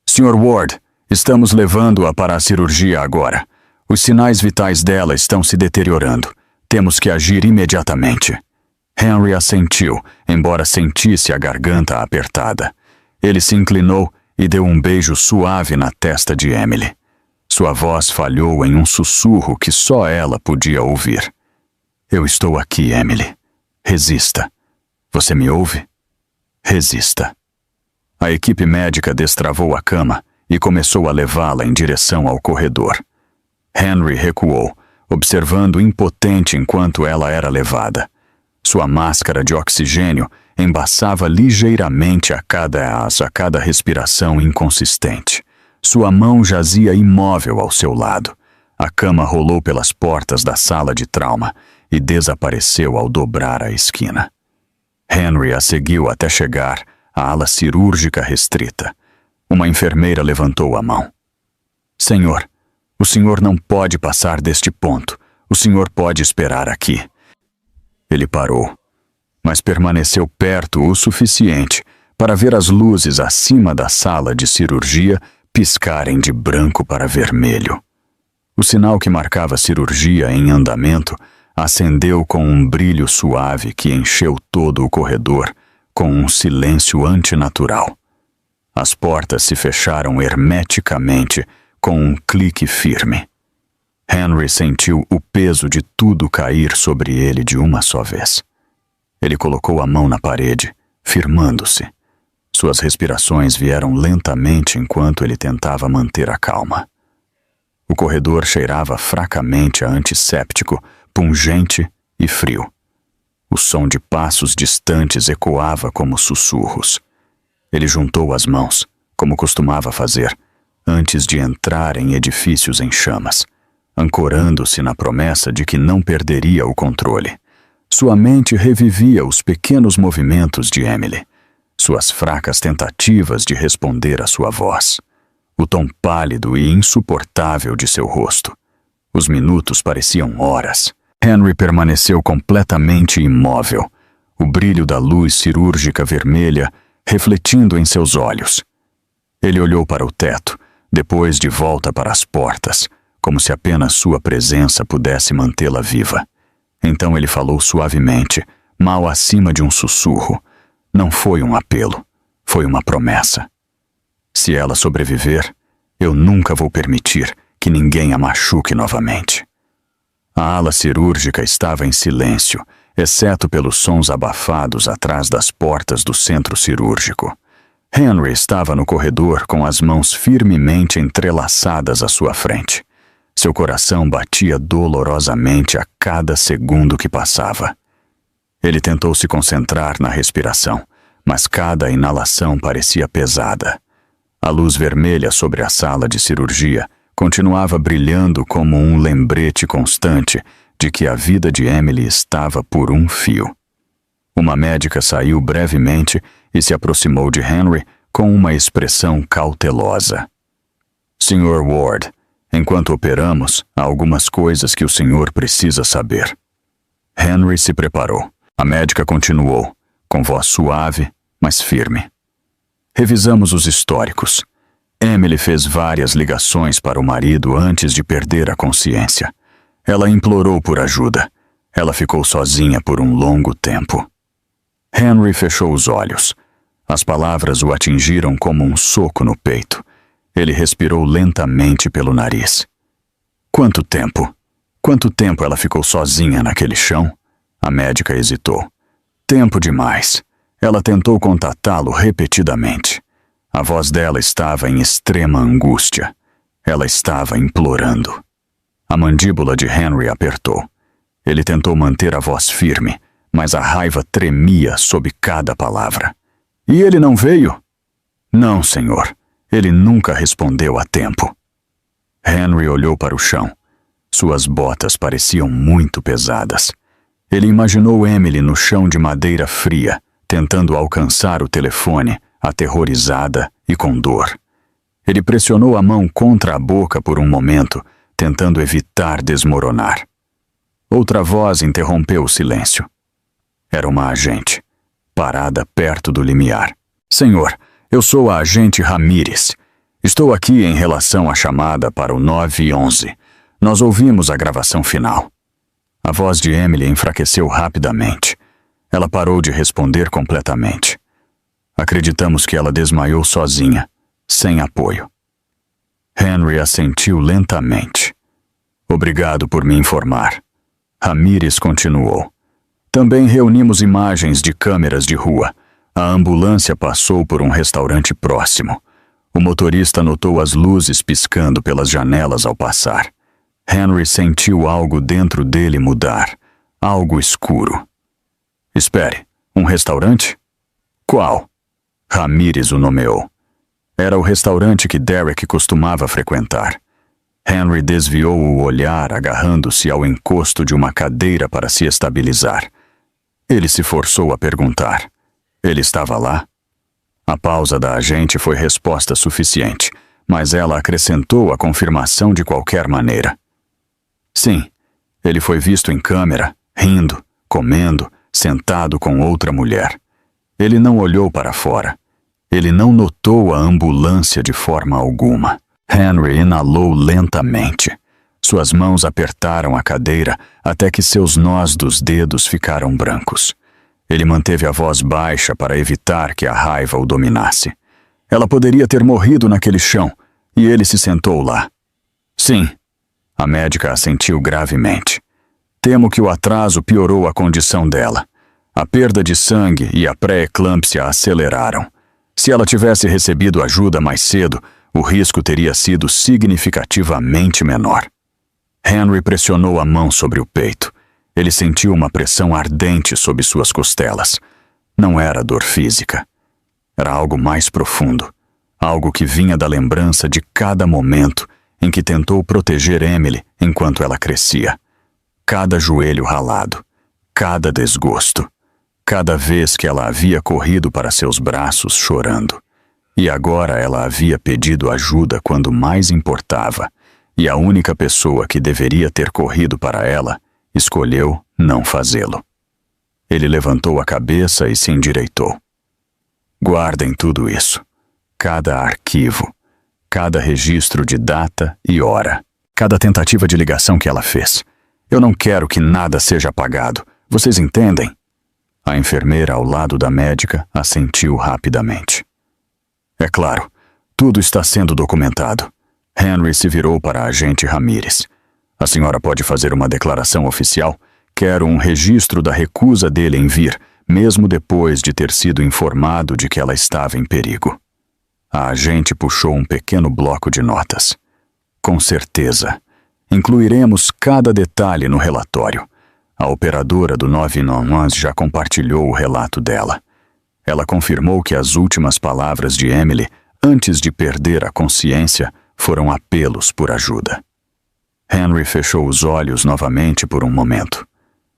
Sr. Ward, estamos levando-a para a cirurgia agora. Os sinais vitais dela estão se deteriorando. Temos que agir imediatamente. Henry assentiu, embora sentisse a garganta apertada. Ele se inclinou e deu um beijo suave na testa de Emily. Sua voz falhou em um sussurro que só ela podia ouvir. Eu estou aqui, Emily. Resista. Você me ouve? Resista. A equipe médica destravou a cama e começou a levá-la em direção ao corredor. Henry recuou, observando impotente enquanto ela era levada. Sua máscara de oxigênio embaçava ligeiramente a cada respiração inconsistente. Sua mão jazia imóvel ao seu lado. A cama rolou pelas portas da sala de trauma e desapareceu ao dobrar a esquina. Henry a seguiu até chegar à ala cirúrgica restrita. Uma enfermeira levantou a mão. Senhor, o senhor não pode passar deste ponto. O senhor pode esperar aqui. Ele parou, mas permaneceu perto o suficiente para ver as luzes acima da sala de cirurgia piscarem de branco para vermelho. O sinal que marcava cirurgia em andamento acendeu com um brilho suave que encheu todo o corredor com um silêncio antinatural. As portas se fecharam hermeticamente com um clique firme. Henry sentiu o peso de tudo cair sobre ele de uma só vez. Ele colocou a mão na parede, firmando-se. Suas respirações vieram lentamente enquanto ele tentava manter a calma. O corredor cheirava fracamente a antisséptico, pungente e frio. O som de passos distantes ecoava como sussurros. Ele juntou as mãos, como costumava fazer, antes de entrar em edifícios em chamas, ancorando-se na promessa de que não perderia o controle. Sua mente revivia os pequenos movimentos de Emily, suas fracas tentativas de responder à sua voz, o tom pálido e insuportável de seu rosto. Os minutos pareciam horas. Henry permaneceu completamente imóvel, o brilho da luz cirúrgica vermelha refletindo em seus olhos. Ele olhou para o teto, depois de volta para as portas, como se apenas sua presença pudesse mantê-la viva. Então ele falou suavemente, mal acima de um sussurro. Não foi um apelo, foi uma promessa. Se ela sobreviver, eu nunca vou permitir que ninguém a machuque novamente. A ala cirúrgica estava em silêncio, exceto pelos sons abafados atrás das portas do centro cirúrgico. Henry estava no corredor com as mãos firmemente entrelaçadas à sua frente. Seu coração batia dolorosamente a cada segundo que passava. Ele tentou se concentrar na respiração, mas cada inalação parecia pesada. A luz vermelha sobre a sala de cirurgia continuava brilhando como um lembrete constante de que a vida de Emily estava por um fio. Uma médica saiu brevemente e se aproximou de Henry com uma expressão cautelosa. Sr. Ward, enquanto operamos, há algumas coisas que o senhor precisa saber. Henry se preparou. A médica continuou, com voz suave, mas firme. Revisamos os históricos. Emily fez várias ligações para o marido antes de perder a consciência. Ela implorou por ajuda. Ela ficou sozinha por um longo tempo. Henry fechou os olhos. As palavras o atingiram como um soco no peito. Ele respirou lentamente pelo nariz. Quanto tempo? Quanto tempo ela ficou sozinha naquele chão? A médica hesitou. Tempo demais. Ela tentou contatá-lo repetidamente. A voz dela estava em extrema angústia. Ela estava implorando. A mandíbula de Henry apertou. Ele tentou manter a voz firme, mas a raiva tremia sob cada palavra. E ele não veio? Não, senhor. Ele nunca respondeu a tempo. Henry olhou para o chão. Suas botas pareciam muito pesadas. Ele imaginou Emily no chão de madeira fria, tentando alcançar o telefone, aterrorizada e com dor. Ele pressionou a mão contra a boca por um momento, tentando evitar desmoronar. Outra voz interrompeu o silêncio. Era uma agente, parada perto do limiar. Senhor, eu sou a agente Ramírez. Estou aqui em relação à chamada para o 911. Nós ouvimos a gravação final. A voz de Emily enfraqueceu rapidamente. Ela parou de responder completamente. Acreditamos que ela desmaiou sozinha, sem apoio. Henry assentiu lentamente. Obrigado por me informar. Ramírez continuou. Também reunimos imagens de câmeras de rua. A ambulância passou por um restaurante próximo. O motorista notou as luzes piscando pelas janelas ao passar. Henry sentiu algo dentro dele mudar. Algo escuro. Espere, um restaurante? Qual? Ramírez o nomeou. Era o restaurante que Derek costumava frequentar. Henry desviou o olhar, agarrando-se ao encosto de uma cadeira para se estabilizar. Ele se forçou a perguntar. Ele estava lá? A pausa da agente foi resposta suficiente, mas ela acrescentou a confirmação de qualquer maneira. Sim, ele foi visto em câmera, rindo, comendo, sentado com outra mulher. Ele não olhou para fora. Ele não notou a ambulância de forma alguma. Henry inalou lentamente. Suas mãos apertaram a cadeira até que seus nós dos dedos ficaram brancos. Ele manteve a voz baixa para evitar que a raiva o dominasse. Ela poderia ter morrido naquele chão, e ele se sentou lá. Sim, a médica assentiu gravemente. Temo que o atraso piorou a condição dela. A perda de sangue e a pré-eclâmpsia aceleraram. Se ela tivesse recebido ajuda mais cedo, o risco teria sido significativamente menor. Henry pressionou a mão sobre o peito. Ele sentiu uma pressão ardente sob suas costelas. Não era dor física. Era algo mais profundo. Algo que vinha da lembrança de cada momento em que tentou proteger Emily enquanto ela crescia. Cada joelho ralado. Cada desgosto. Cada vez que ela havia corrido para seus braços chorando. E agora ela havia pedido ajuda quando mais importava, e a única pessoa que deveria ter corrido para ela escolheu não fazê-lo. Ele levantou a cabeça e se endireitou. Guardem tudo isso. Cada arquivo, cada registro de data e hora, cada tentativa de ligação que ela fez. Eu não quero que nada seja apagado. Vocês entendem? A enfermeira ao lado da médica assentiu rapidamente. É claro, tudo está sendo documentado. Henry se virou para a agente Ramírez. A senhora pode fazer uma declaração oficial? Quero um registro da recusa dele em vir, mesmo depois de ter sido informado de que ela estava em perigo. A agente puxou um pequeno bloco de notas. Com certeza. Incluiremos cada detalhe no relatório. A operadora do 911 já compartilhou o relato dela. Ela confirmou que as últimas palavras de Emily, antes de perder a consciência, foram apelos por ajuda. Henry fechou os olhos novamente por um momento.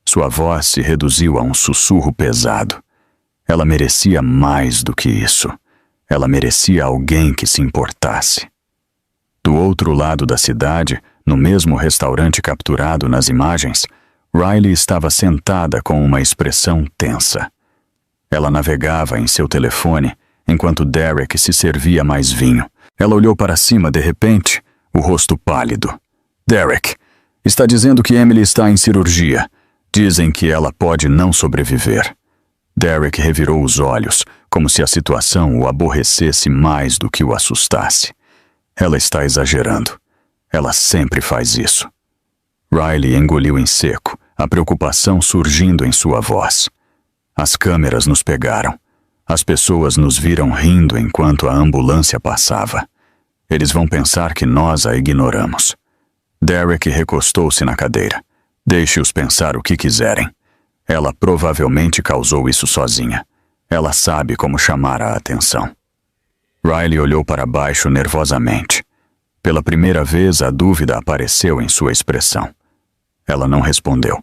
Sua voz se reduziu a um sussurro pesado. Ela merecia mais do que isso. Ela merecia alguém que se importasse. Do outro lado da cidade, no mesmo restaurante capturado nas imagens, Riley estava sentada com uma expressão tensa. Ela navegava em seu telefone, enquanto Derek se servia mais vinho. Ela olhou para cima de repente, o rosto pálido. Derek, está dizendo que Emily está em cirurgia. Dizem que ela pode não sobreviver. Derek revirou os olhos, como se a situação o aborrecesse mais do que o assustasse. Ela está exagerando. Ela sempre faz isso. Riley engoliu em seco, a preocupação surgindo em sua voz. As câmeras nos pegaram. As pessoas nos viram rindo enquanto a ambulância passava. Eles vão pensar que nós a ignoramos. Derek recostou-se na cadeira. Deixe-os pensar o que quiserem. Ela provavelmente causou isso sozinha. Ela sabe como chamar a atenção. Riley olhou para baixo nervosamente. Pela primeira vez, a dúvida apareceu em sua expressão. Ela não respondeu.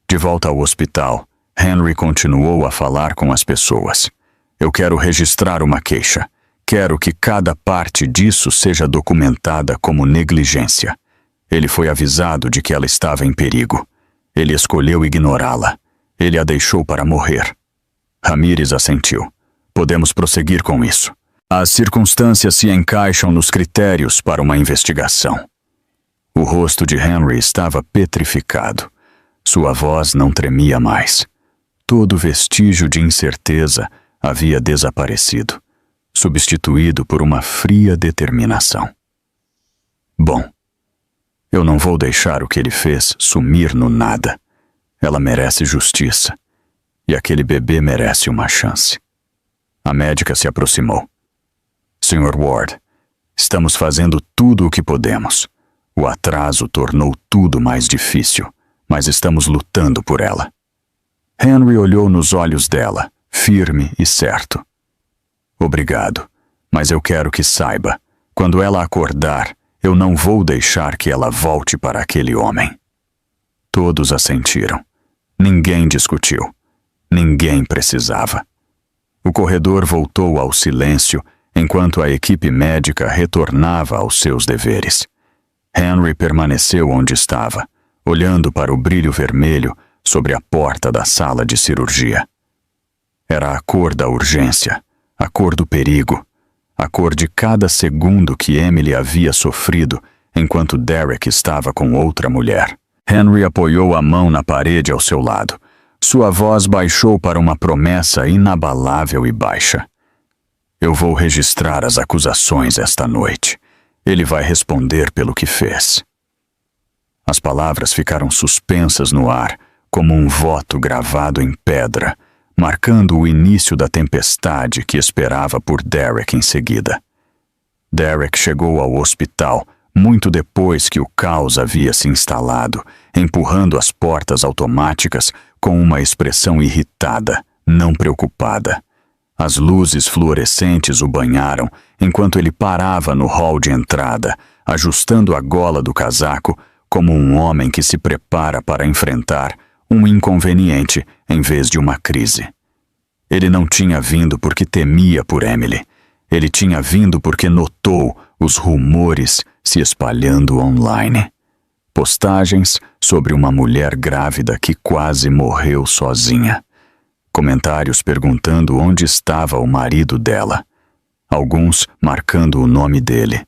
De volta ao hospital, Henry continuou a falar com as pessoas. Eu quero registrar uma queixa. Quero que cada parte disso seja documentada como negligência. Ele foi avisado de que ela estava em perigo. Ele escolheu ignorá-la. Ele a deixou para morrer. Ramírez assentiu. Podemos prosseguir com isso. As circunstâncias se encaixam nos critérios para uma investigação. O rosto de Henry estava petrificado. Sua voz não tremia mais. Todo vestígio de incerteza havia desaparecido, substituído por uma fria determinação. Bom, eu não vou deixar o que ele fez sumir no nada. Ela merece justiça. E aquele bebê merece uma chance. A médica se aproximou. Sr. Ward, estamos fazendo tudo o que podemos. O atraso tornou tudo mais difícil, mas estamos lutando por ela. Henry olhou nos olhos dela, firme e certo. Obrigado, mas eu quero que saiba, quando ela acordar, eu não vou deixar que ela volte para aquele homem. Todos assentiram. Ninguém discutiu. Ninguém precisava. O corredor voltou ao silêncio enquanto a equipe médica retornava aos seus deveres. Henry permaneceu onde estava, olhando para o brilho vermelho sobre a porta da sala de cirurgia. Era a cor da urgência, a cor do perigo, a cor de cada segundo que Emily havia sofrido enquanto Derek estava com outra mulher. Henry apoiou a mão na parede ao seu lado. Sua voz baixou para uma promessa inabalável e baixa. Eu vou registrar as acusações esta noite. Ele vai responder pelo que fez. As palavras ficaram suspensas no ar, como um voto gravado em pedra, marcando o início da tempestade que esperava por Derek em seguida. Derek chegou ao hospital muito depois que o caos havia se instalado, empurrando as portas automáticas com uma expressão irritada, não preocupada. As luzes fluorescentes o banharam enquanto ele parava no hall de entrada, ajustando a gola do casaco como um homem que se prepara para enfrentar um inconveniente em vez de uma crise. Ele não tinha vindo porque temia por Emily. Ele tinha vindo porque notou os rumores se espalhando online. Postagens sobre uma mulher grávida que quase morreu sozinha. Comentários perguntando onde estava o marido dela. Alguns marcando o nome dele.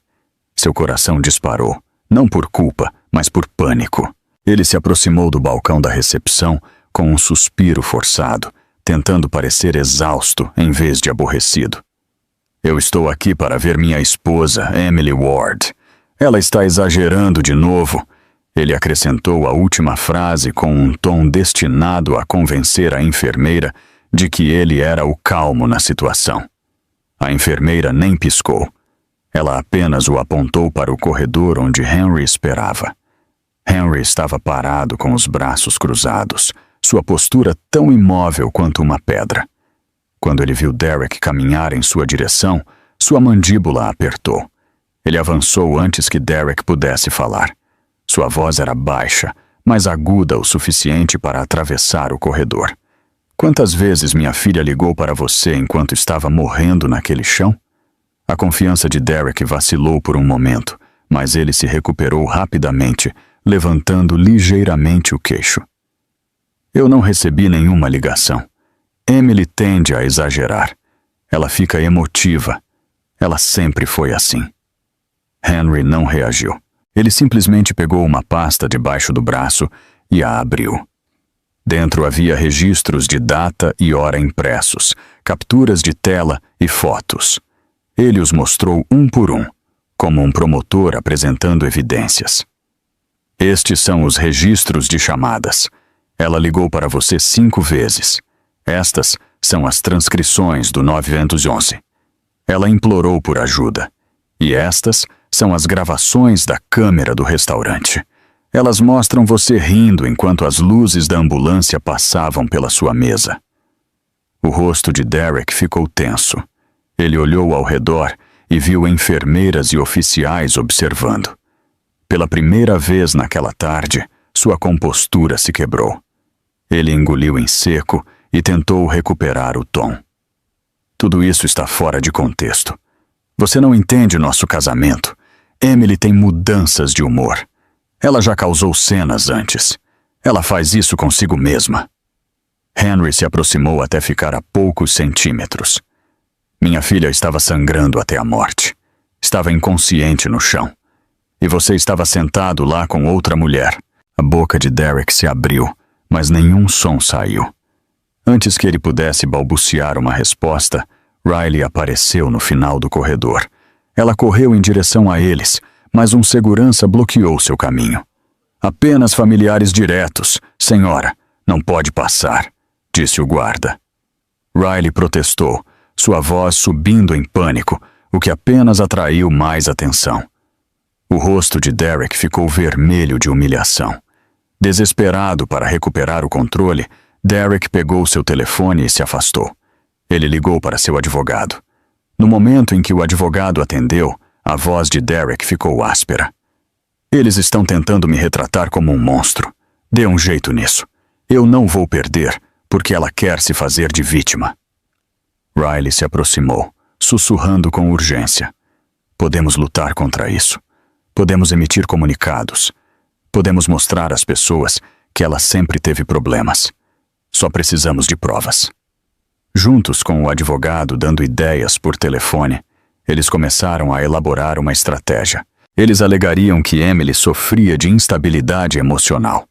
Seu coração disparou, não por culpa, mas por pânico. Ele se aproximou do balcão da recepção com um suspiro forçado, tentando parecer exausto em vez de aborrecido. Eu estou aqui para ver minha esposa, Emily Ward. Ela está exagerando de novo. Ele acrescentou a última frase com um tom destinado a convencer a enfermeira de que ele era o calmo na situação. A enfermeira nem piscou. Ela apenas o apontou para o corredor onde Henry esperava. Henry estava parado com os braços cruzados, sua postura tão imóvel quanto uma pedra. Quando ele viu Derek caminhar em sua direção, sua mandíbula apertou. Ele avançou antes que Derek pudesse falar. Sua voz era baixa, mas aguda o suficiente para atravessar o corredor. Quantas vezes minha filha ligou para você enquanto estava morrendo naquele chão? A confiança de Derek vacilou por um momento, mas ele se recuperou rapidamente, levantando ligeiramente o queixo. Eu não recebi nenhuma ligação. Emily tende a exagerar. Ela fica emotiva. Ela sempre foi assim. Henry não reagiu. Ele simplesmente pegou uma pasta debaixo do braço e a abriu. Dentro havia registros de data e hora impressos, capturas de tela e fotos. Ele os mostrou um por um, como um promotor apresentando evidências. Estes são os registros de chamadas. Ela ligou para você 5 vezes. Estas são as transcrições do 911. Ela implorou por ajuda. E estas são as gravações da câmera do restaurante. Elas mostram você rindo enquanto as luzes da ambulância passavam pela sua mesa. O rosto de Derek ficou tenso. Ele olhou ao redor e viu enfermeiras e oficiais observando. Pela primeira vez naquela tarde, sua compostura se quebrou. Ele engoliu em seco e tentou recuperar o tom. Tudo isso está fora de contexto. Você não entende nosso casamento. Emily tem mudanças de humor. Ela já causou cenas antes. Ela faz isso consigo mesma. Henry se aproximou até ficar a poucos centímetros. Minha filha estava sangrando até a morte. Estava inconsciente no chão. E você estava sentado lá com outra mulher. A boca de Derek se abriu, mas nenhum som saiu. Antes que ele pudesse balbuciar uma resposta, Riley apareceu no final do corredor. Ela correu em direção a eles, mas um segurança bloqueou seu caminho. Apenas familiares diretos, senhora, não pode passar, disse o guarda. Riley protestou, sua voz subindo em pânico, o que apenas atraiu mais atenção. O rosto de Derek ficou vermelho de humilhação. Desesperado para recuperar o controle, Derek pegou seu telefone e se afastou. Ele ligou para seu advogado. No momento em que o advogado atendeu, a voz de Derek ficou áspera. Eles estão tentando me retratar como um monstro. Dê um jeito nisso. Eu não vou perder, porque ela quer se fazer de vítima. Riley se aproximou, sussurrando com urgência. Podemos lutar contra isso. Podemos emitir comunicados. Podemos mostrar às pessoas que ela sempre teve problemas. Só precisamos de provas. Juntos com o advogado dando ideias por telefone, eles começaram a elaborar uma estratégia. Eles alegariam que Emily sofria de instabilidade emocional.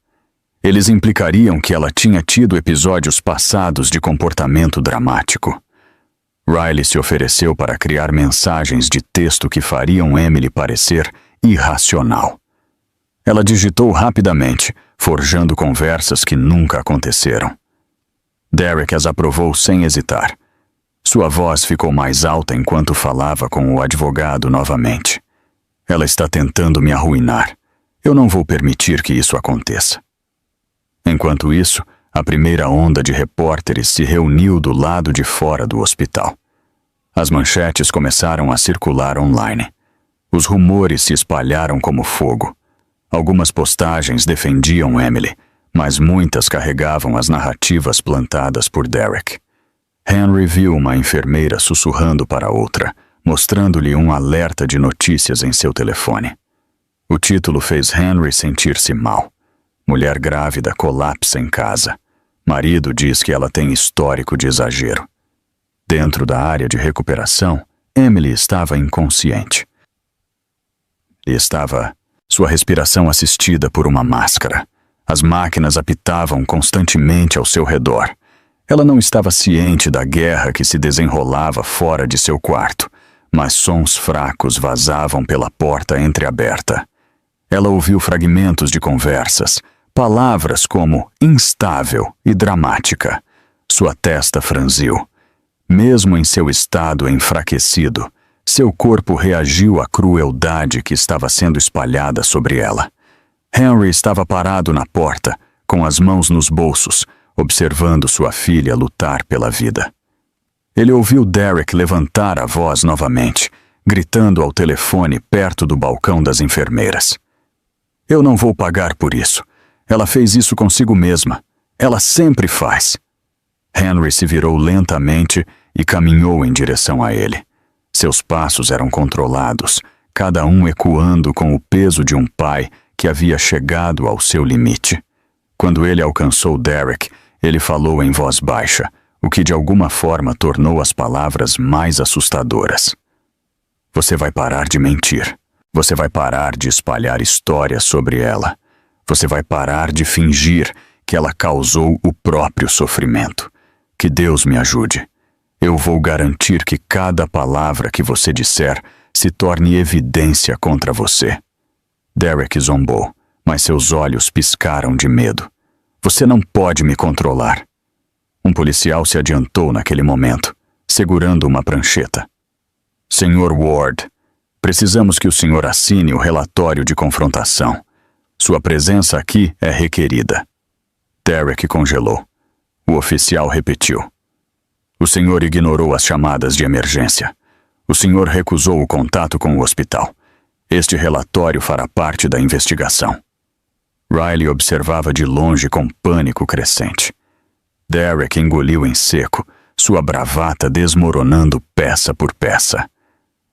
Eles implicariam que ela tinha tido episódios passados de comportamento dramático. Riley se ofereceu para criar mensagens de texto que fariam Emily parecer irracional. Ela digitou rapidamente, forjando conversas que nunca aconteceram. Derek as aprovou sem hesitar. Sua voz ficou mais alta enquanto falava com o advogado novamente. Ela está tentando me arruinar. Eu não vou permitir que isso aconteça. Enquanto isso, a primeira onda de repórteres se reuniu do lado de fora do hospital. As manchetes começaram a circular online. Os rumores se espalharam como fogo. Algumas postagens defendiam Emily, mas muitas carregavam as narrativas plantadas por Derek. Henry viu uma enfermeira sussurrando para outra, mostrando-lhe um alerta de notícias em seu telefone. O título fez Henry sentir-se mal. Mulher grávida colapsa em casa. Marido diz que ela tem histórico de exagero. Dentro da área de recuperação, Emily estava inconsciente. Sua respiração assistida por uma máscara. As máquinas apitavam constantemente ao seu redor. Ela não estava ciente da guerra que se desenrolava fora de seu quarto, mas sons fracos vazavam pela porta entreaberta. Ela ouviu fragmentos de conversas, palavras como instável e dramática. Sua testa franziu. Mesmo em seu estado enfraquecido, seu corpo reagiu à crueldade que estava sendo espalhada sobre ela. Henry estava parado na porta, com as mãos nos bolsos, observando sua filha lutar pela vida. Ele ouviu Derek levantar a voz novamente, gritando ao telefone perto do balcão das enfermeiras. Eu não vou pagar por isso. Ela fez isso consigo mesma. Ela sempre faz. Henry se virou lentamente e caminhou em direção a ele. Seus passos eram controlados, cada um ecoando com o peso de um pai que havia chegado ao seu limite. Quando ele alcançou Derek, ele falou em voz baixa, o que de alguma forma tornou as palavras mais assustadoras. Você vai parar de mentir. Você vai parar de espalhar histórias sobre ela. Você vai parar de fingir que ela causou o próprio sofrimento. Que Deus me ajude. Eu vou garantir que cada palavra que você disser se torne evidência contra você. Derek zombou, mas seus olhos piscaram de medo. Você não pode me controlar. Um policial se adiantou naquele momento, segurando uma prancheta. Senhor Ward, precisamos que o senhor assine o relatório de confrontação. Sua presença aqui é requerida. Derek congelou. O oficial repetiu. O senhor ignorou as chamadas de emergência. O senhor recusou o contato com o hospital. Este relatório fará parte da investigação. Riley observava de longe com pânico crescente. Derek engoliu em seco, sua bravata desmoronando peça por peça.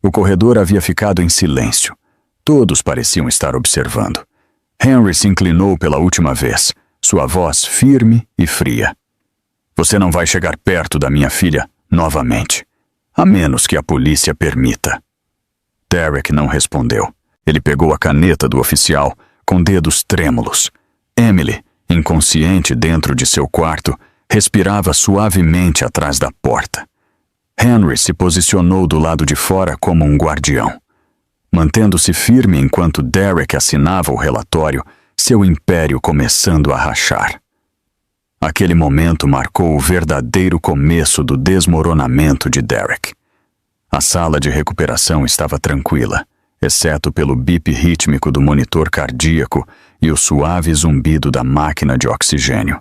O corredor havia ficado em silêncio. Todos pareciam estar observando. Henry se inclinou pela última vez, sua voz firme e fria. Você não vai chegar perto da minha filha novamente, a menos que a polícia permita. Derek não respondeu. Ele pegou a caneta do oficial, com dedos trêmulos. Emily, inconsciente dentro de seu quarto, respirava suavemente atrás da porta. Henry se posicionou do lado de fora como um guardião. Mantendo-se firme enquanto Derek assinava o relatório, seu império começando a rachar. Aquele momento marcou o verdadeiro começo do desmoronamento de Derek. A sala de recuperação estava tranquila, exceto pelo bip rítmico do monitor cardíaco e o suave zumbido da máquina de oxigênio.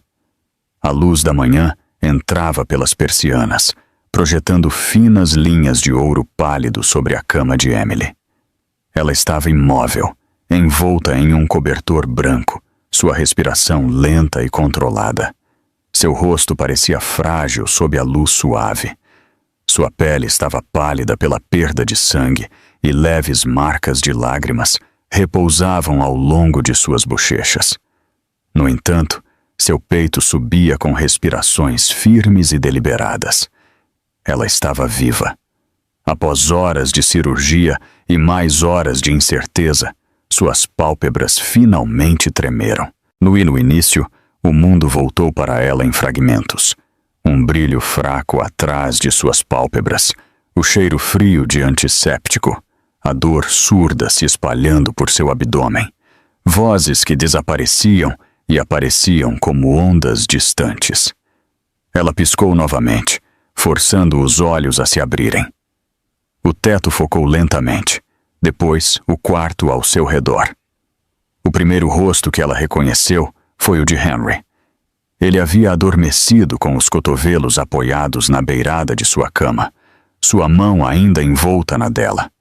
A luz da manhã entrava pelas persianas, projetando finas linhas de ouro pálido sobre a cama de Emily. Ela estava imóvel, envolta em um cobertor branco, sua respiração lenta e controlada. Seu rosto parecia frágil sob a luz suave. Sua pele estava pálida pela perda de sangue e leves marcas de lágrimas repousavam ao longo de suas bochechas. No entanto, seu peito subia com respirações firmes e deliberadas. Ela estava viva. Após horas de cirurgia e mais horas de incerteza, suas pálpebras finalmente tremeram. No início, o mundo voltou para ela em fragmentos. Um brilho fraco atrás de suas pálpebras, o cheiro frio de antisséptico, a dor surda se espalhando por seu abdômen, vozes que desapareciam e apareciam como ondas distantes. Ela piscou novamente, forçando os olhos a se abrirem. O teto focou lentamente, depois o quarto ao seu redor. O primeiro rosto que ela reconheceu foi o de Henry. Ele havia adormecido com os cotovelos apoiados na beirada de sua cama, sua mão ainda envolta na dela.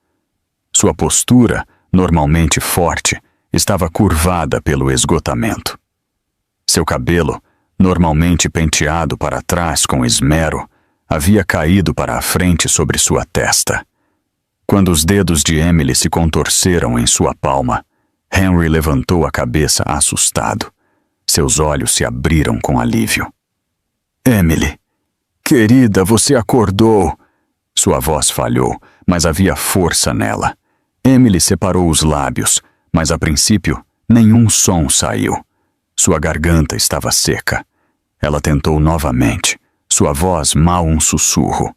Sua postura, normalmente forte, estava curvada pelo esgotamento. Seu cabelo, normalmente penteado para trás com esmero, havia caído para a frente sobre sua testa. Quando os dedos de Emily se contorceram em sua palma, Henry levantou a cabeça assustado. Seus olhos se abriram com alívio. Emily, querida, você acordou. Sua voz falhou, mas havia força nela. Emily separou os lábios, mas a princípio nenhum som saiu. Sua garganta estava seca. Ela tentou novamente, sua voz mal um sussurro.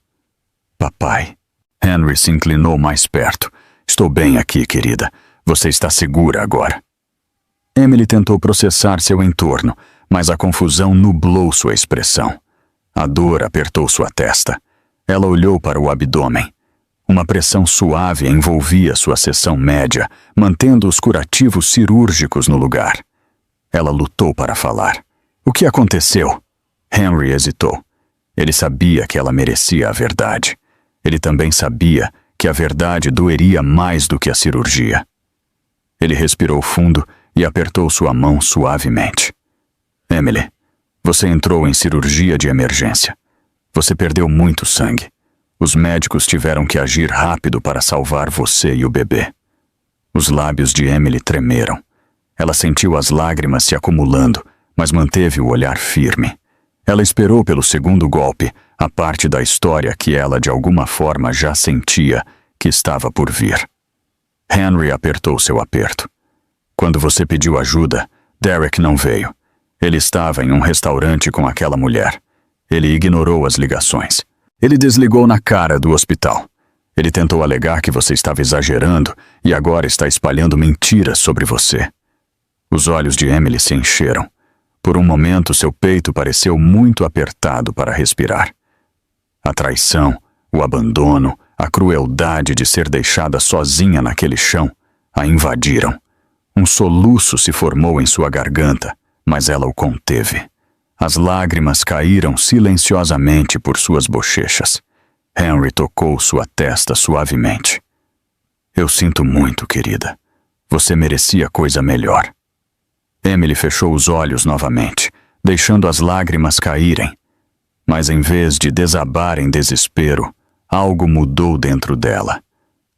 Papai. Henry se inclinou mais perto. Estou bem aqui, querida. Você está segura agora. Emily tentou processar seu entorno, mas a confusão nublou sua expressão. A dor apertou sua testa. Ela olhou para o abdômen. Uma pressão suave envolvia sua seção média, mantendo os curativos cirúrgicos no lugar. Ela lutou para falar. O que aconteceu? Henry hesitou. Ele sabia que ela merecia a verdade. Ele também sabia que a verdade doeria mais do que a cirurgia. Ele respirou fundo e apertou sua mão suavemente. Emily, você entrou em cirurgia de emergência. Você perdeu muito sangue. Os médicos tiveram que agir rápido para salvar você e o bebê. Os lábios de Emily tremeram. Ela sentiu as lágrimas se acumulando, mas manteve o olhar firme. Ela esperou pelo segundo golpe, a parte da história que ela de alguma forma já sentia que estava por vir. Henry apertou seu aperto. Quando você pediu ajuda, Derek não veio. Ele estava em um restaurante com aquela mulher. Ele ignorou as ligações. Ele desligou na cara do hospital. Ele tentou alegar que você estava exagerando e agora está espalhando mentiras sobre você. Os olhos de Emily se encheram. Por um momento, seu peito pareceu muito apertado para respirar. A traição, o abandono, a crueldade de ser deixada sozinha naquele chão a invadiram. Um soluço se formou em sua garganta, mas ela o conteve. As lágrimas caíram silenciosamente por suas bochechas. Henry tocou sua testa suavemente. Eu sinto muito, querida. Você merecia coisa melhor. Emily fechou os olhos novamente, deixando as lágrimas caírem. Mas em vez de desabar em desespero, algo mudou dentro dela.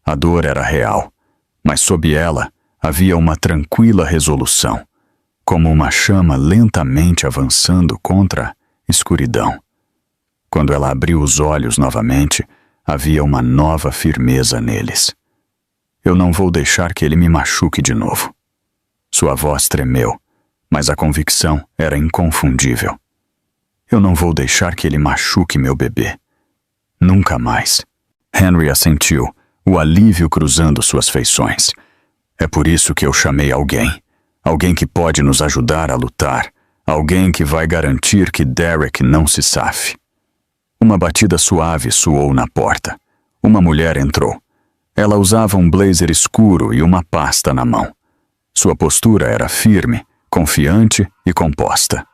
A dor era real, mas sob ela havia uma tranquila resolução, como uma chama lentamente avançando contra a escuridão. Quando ela abriu os olhos novamente, havia uma nova firmeza neles. Eu não vou deixar que ele me machuque de novo. Sua voz tremeu, mas a convicção era inconfundível. Eu não vou deixar que ele machuque meu bebê. Nunca mais. Henry assentiu, o alívio cruzando suas feições. É por isso que eu chamei alguém. Alguém que pode nos ajudar a lutar. Alguém que vai garantir que Derek não se safe. Uma batida suave soou na porta. Uma mulher entrou. Ela usava um blazer escuro e uma pasta na mão. Sua postura era firme, confiante e composta.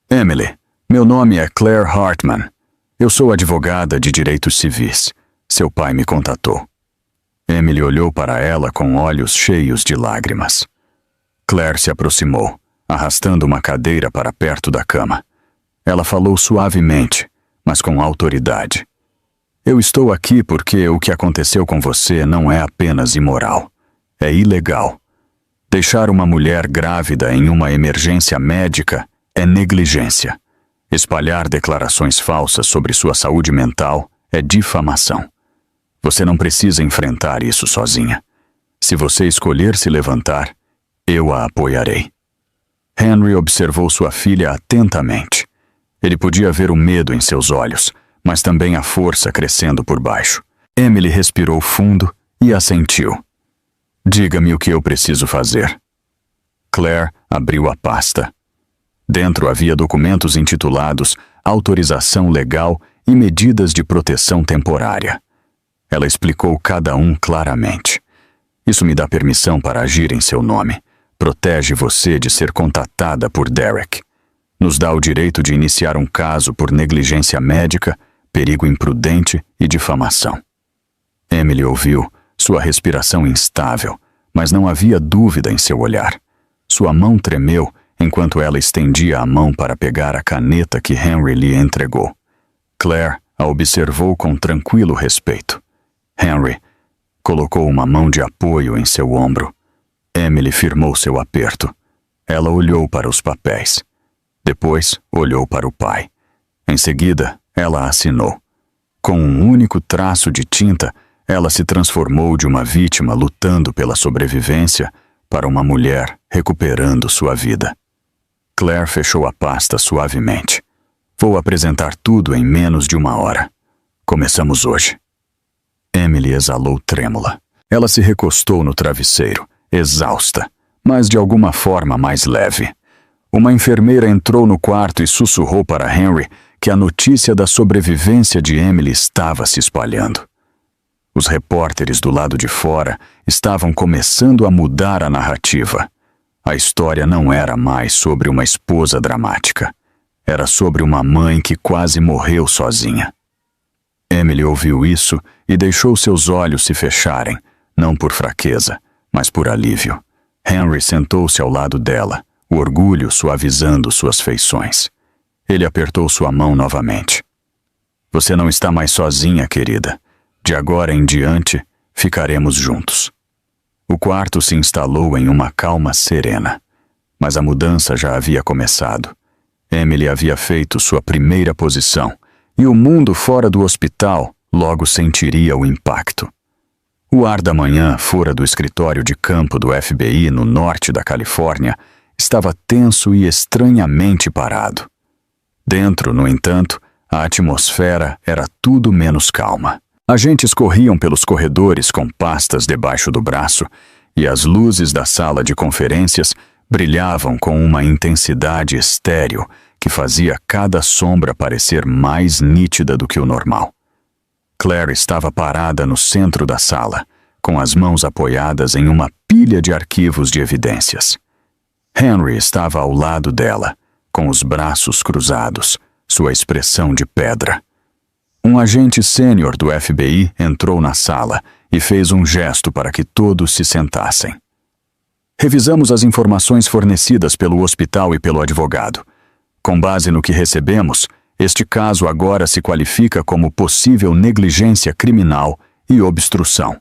Emily, meu nome é Claire Hartman. Eu sou advogada de direitos civis. Seu pai me contatou. Emily olhou para ela com olhos cheios de lágrimas. Claire se aproximou, arrastando uma cadeira para perto da cama. Ela falou suavemente, mas com autoridade. Eu estou aqui porque o que aconteceu com você não é apenas imoral. É ilegal. Deixar uma mulher grávida em uma emergência médica é negligência. Espalhar declarações falsas sobre sua saúde mental é difamação. Você não precisa enfrentar isso sozinha. Se você escolher se levantar, eu a apoiarei. Henry observou sua filha atentamente. Ele podia ver o medo em seus olhos, mas também a força crescendo por baixo. Emily respirou fundo e assentiu. Diga-me o que eu preciso fazer. Claire abriu a pasta. Dentro havia documentos intitulados Autorização Legal e Medidas de Proteção Temporária. Ela explicou cada um claramente. Isso me dá permissão para agir em seu nome. Protege você de ser contatada por Derek. Nos dá o direito de iniciar um caso por negligência médica, perigo imprudente e difamação. Emily ouviu, sua respiração instável, mas não havia dúvida em seu olhar. Sua mão tremeu enquanto ela estendia a mão para pegar a caneta que Henry lhe entregou. Claire a observou com tranquilo respeito. Henry colocou uma mão de apoio em seu ombro. Emily firmou seu aperto. Ela olhou para os papéis. Depois, olhou para o pai. Em seguida, ela assinou. Com um único traço de tinta, ela se transformou de uma vítima lutando pela sobrevivência para uma mulher recuperando sua vida. Claire fechou a pasta suavemente. Vou apresentar tudo em menos de 1 hora. Começamos hoje. Emily exalou trêmula. Ela se recostou no travesseiro, exausta, mas de alguma forma mais leve. Uma enfermeira entrou no quarto e sussurrou para Henry que a notícia da sobrevivência de Emily estava se espalhando. Os repórteres do lado de fora estavam começando a mudar a narrativa. A história não era mais sobre uma esposa dramática. Era sobre uma mãe que quase morreu sozinha. Emily ouviu isso e deixou seus olhos se fecharem, não por fraqueza, mas por alívio. Henry sentou-se ao lado dela, o orgulho suavizando suas feições. Ele apertou sua mão novamente. Você não está mais sozinha, querida. De agora em diante, ficaremos juntos. O quarto se instalou em uma calma serena. Mas a mudança já havia começado. Emily havia feito sua primeira posição, e o mundo fora do hospital logo sentiria o impacto. O ar da manhã, fora do escritório de campo do FBI no norte da Califórnia, estava tenso e estranhamente parado. Dentro, no entanto, a atmosfera era tudo menos calma. Agentes corriam pelos corredores com pastas debaixo do braço, e as luzes da sala de conferências brilhavam com uma intensidade estéril que fazia cada sombra parecer mais nítida do que o normal. Claire estava parada no centro da sala, com as mãos apoiadas em uma pilha de arquivos de evidências. Henry estava ao lado dela, com os braços cruzados, sua expressão de pedra. Um agente sênior do FBI entrou na sala e fez um gesto para que todos se sentassem. Revisamos as informações fornecidas pelo hospital e pelo advogado. Com base no que recebemos, este caso agora se qualifica como possível negligência criminal e obstrução.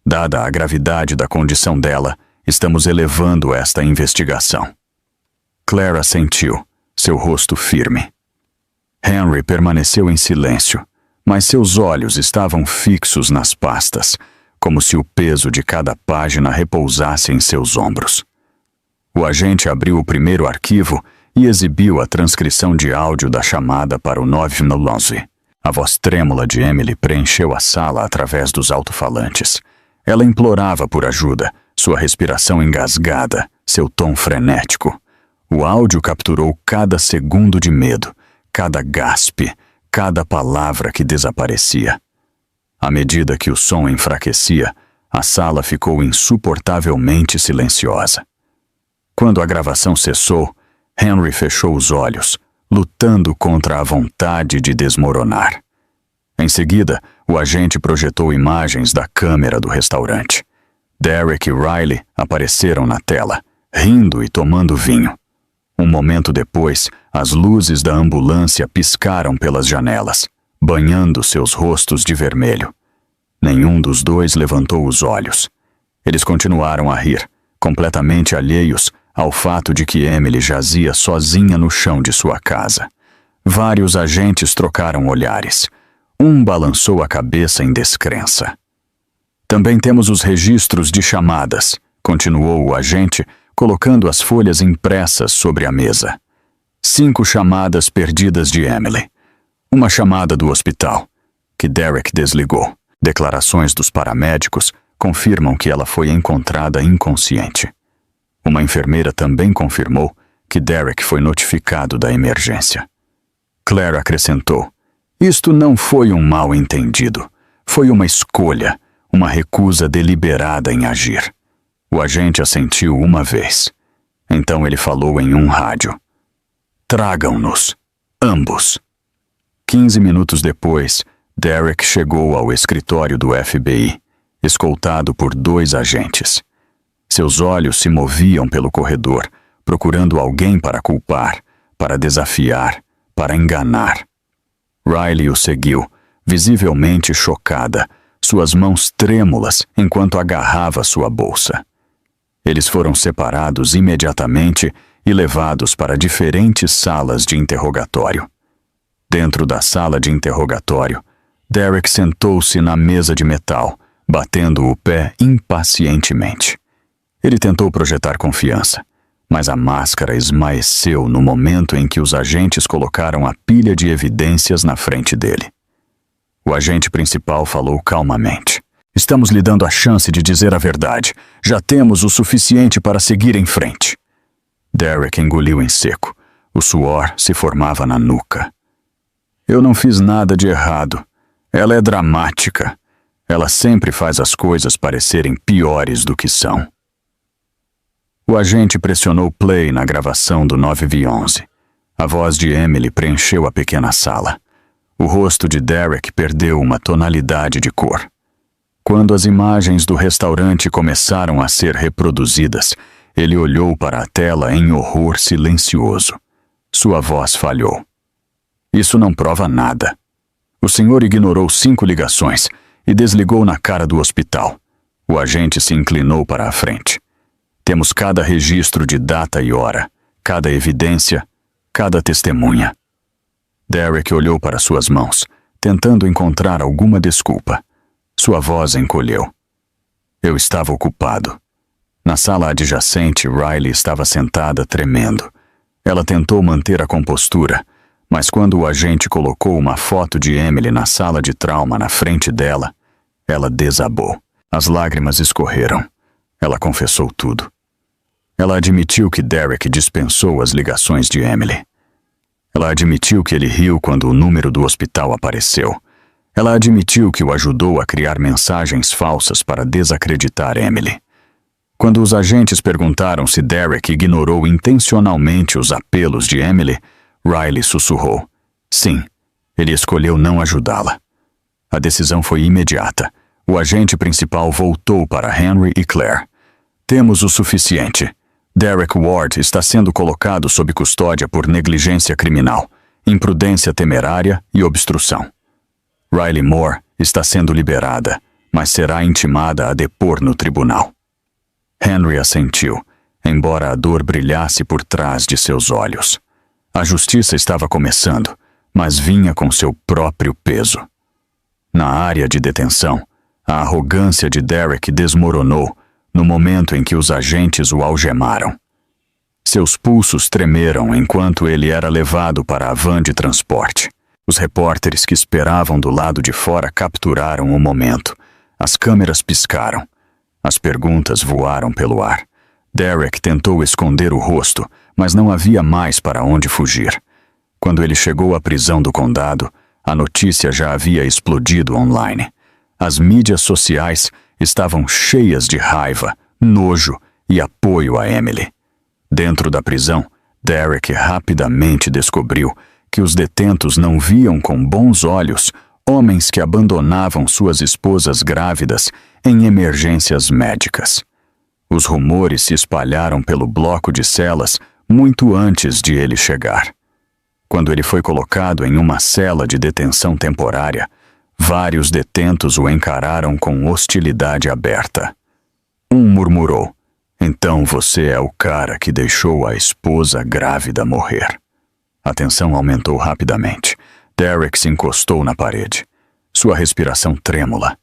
Dada a gravidade da condição dela, estamos elevando esta investigação. Claire assentiu, seu rosto firme. Henry permaneceu em silêncio, mas seus olhos estavam fixos nas pastas, como se o peso de cada página repousasse em seus ombros. O agente abriu o primeiro arquivo e exibiu a transcrição de áudio da chamada para o 911. A voz trêmula de Emily preencheu a sala através dos alto-falantes. Ela implorava por ajuda, sua respiração engasgada, seu tom frenético. O áudio capturou cada segundo de medo, cada gaspe, cada palavra que desaparecia. À medida que o som enfraquecia, a sala ficou insuportavelmente silenciosa. Quando a gravação cessou, Henry fechou os olhos, lutando contra a vontade de desmoronar. Em seguida, o agente projetou imagens da câmera do restaurante. Derek e Riley apareceram na tela, rindo e tomando vinho. Um momento depois, as luzes da ambulância piscaram pelas janelas, banhando seus rostos de vermelho. Nenhum dos dois levantou os olhos. Eles continuaram a rir, completamente alheios ao fato de que Emily jazia sozinha no chão de sua casa. Vários agentes trocaram olhares. Um balançou a cabeça em descrença. Também temos os registros de chamadas, continuou o agente, colocando as folhas impressas sobre a mesa. 5 chamadas perdidas de Emily. Uma chamada do hospital, que Derek desligou. Declarações dos paramédicos confirmam que ela foi encontrada inconsciente. Uma enfermeira também confirmou que Derek foi notificado da emergência. Claire acrescentou: isto não foi um mal-entendido. Foi uma escolha, uma recusa deliberada em agir. O agente assentiu uma vez. Então ele falou em um rádio: tragam-nos, ambos. 15 minutos depois, Derek chegou ao escritório do FBI, escoltado por 2 agentes. Seus olhos se moviam pelo corredor, procurando alguém para culpar, para desafiar, para enganar. Riley o seguiu, visivelmente chocada, suas mãos trêmulas enquanto agarrava sua bolsa. Eles foram separados imediatamente e levados para diferentes salas de interrogatório. Dentro da sala de interrogatório, Derek sentou-se na mesa de metal, batendo o pé impacientemente. Ele tentou projetar confiança, mas a máscara esmaeceu no momento em que os agentes colocaram a pilha de evidências na frente dele. O agente principal falou calmamente: estamos lhe dando a chance de dizer a verdade. Já temos o suficiente para seguir em frente. Derek engoliu em seco. O suor se formava na nuca. Eu não fiz nada de errado. Ela é dramática. Ela sempre faz as coisas parecerem piores do que são. O agente pressionou play na gravação do 911. A voz de Emily preencheu a pequena sala. O rosto de Derek perdeu uma tonalidade de cor. Quando as imagens do restaurante começaram a ser reproduzidas, ele olhou para a tela em horror silencioso. Sua voz falhou. Isso não prova nada. O senhor ignorou 5 ligações e desligou na cara do hospital. O agente se inclinou para a frente. Temos cada registro de data e hora, cada evidência, cada testemunha. Derek olhou para suas mãos, tentando encontrar alguma desculpa. Sua voz encolheu. Eu estava ocupado. Na sala adjacente, Riley estava sentada tremendo. Ela tentou manter a compostura, mas quando o agente colocou uma foto de Emily na sala de trauma na frente dela, ela desabou. As lágrimas escorreram. Ela confessou tudo. Ela admitiu que Derek dispensou as ligações de Emily. Ela admitiu que ele riu quando o número do hospital apareceu. Ela admitiu que o ajudou a criar mensagens falsas para desacreditar Emily. Quando os agentes perguntaram se Derek ignorou intencionalmente os apelos de Emily, Riley sussurrou: sim, ele escolheu não ajudá-la. A decisão foi imediata. O agente principal voltou para Henry e Claire. Temos o suficiente. Derek Ward está sendo colocado sob custódia por negligência criminal, imprudência temerária e obstrução. Riley Moore está sendo liberada, mas será intimada a depor no tribunal. Henry assentiu, embora a dor brilhasse por trás de seus olhos. A justiça estava começando, mas vinha com seu próprio peso. Na área de detenção, a arrogância de Derek desmoronou no momento em que os agentes o algemaram. Seus pulsos tremeram enquanto ele era levado para a van de transporte. Os repórteres que esperavam do lado de fora capturaram o momento. As câmeras piscaram. As perguntas voaram pelo ar. Derek tentou esconder o rosto, mas não havia mais para onde fugir. Quando ele chegou à prisão do condado, a notícia já havia explodido online. As mídias sociais estavam cheias de raiva, nojo e apoio a Emily. Dentro da prisão, Derek rapidamente descobriu que os detentos não viam com bons olhos homens que abandonavam suas esposas grávidas em emergências médicas. Os rumores se espalharam pelo bloco de celas muito antes de ele chegar. Quando ele foi colocado em uma cela de detenção temporária, vários detentos o encararam com hostilidade aberta. Um murmurou: "Então você é o cara que deixou a esposa grávida morrer." A tensão aumentou rapidamente. Derek se encostou na parede. Sua respiração trêmula.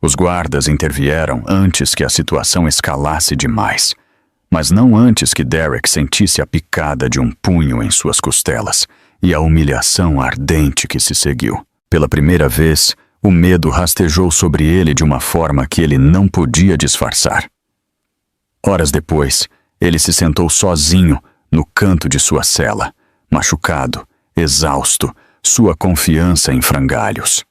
Os guardas intervieram antes que a situação escalasse demais. Mas não antes que Derek sentisse a picada de um punho em suas costelas e a humilhação ardente que se seguiu. Pela primeira vez, o medo rastejou sobre ele de uma forma que ele não podia disfarçar. Horas depois, ele se sentou sozinho no canto de sua cela, machucado, exausto, sua confiança em frangalhos.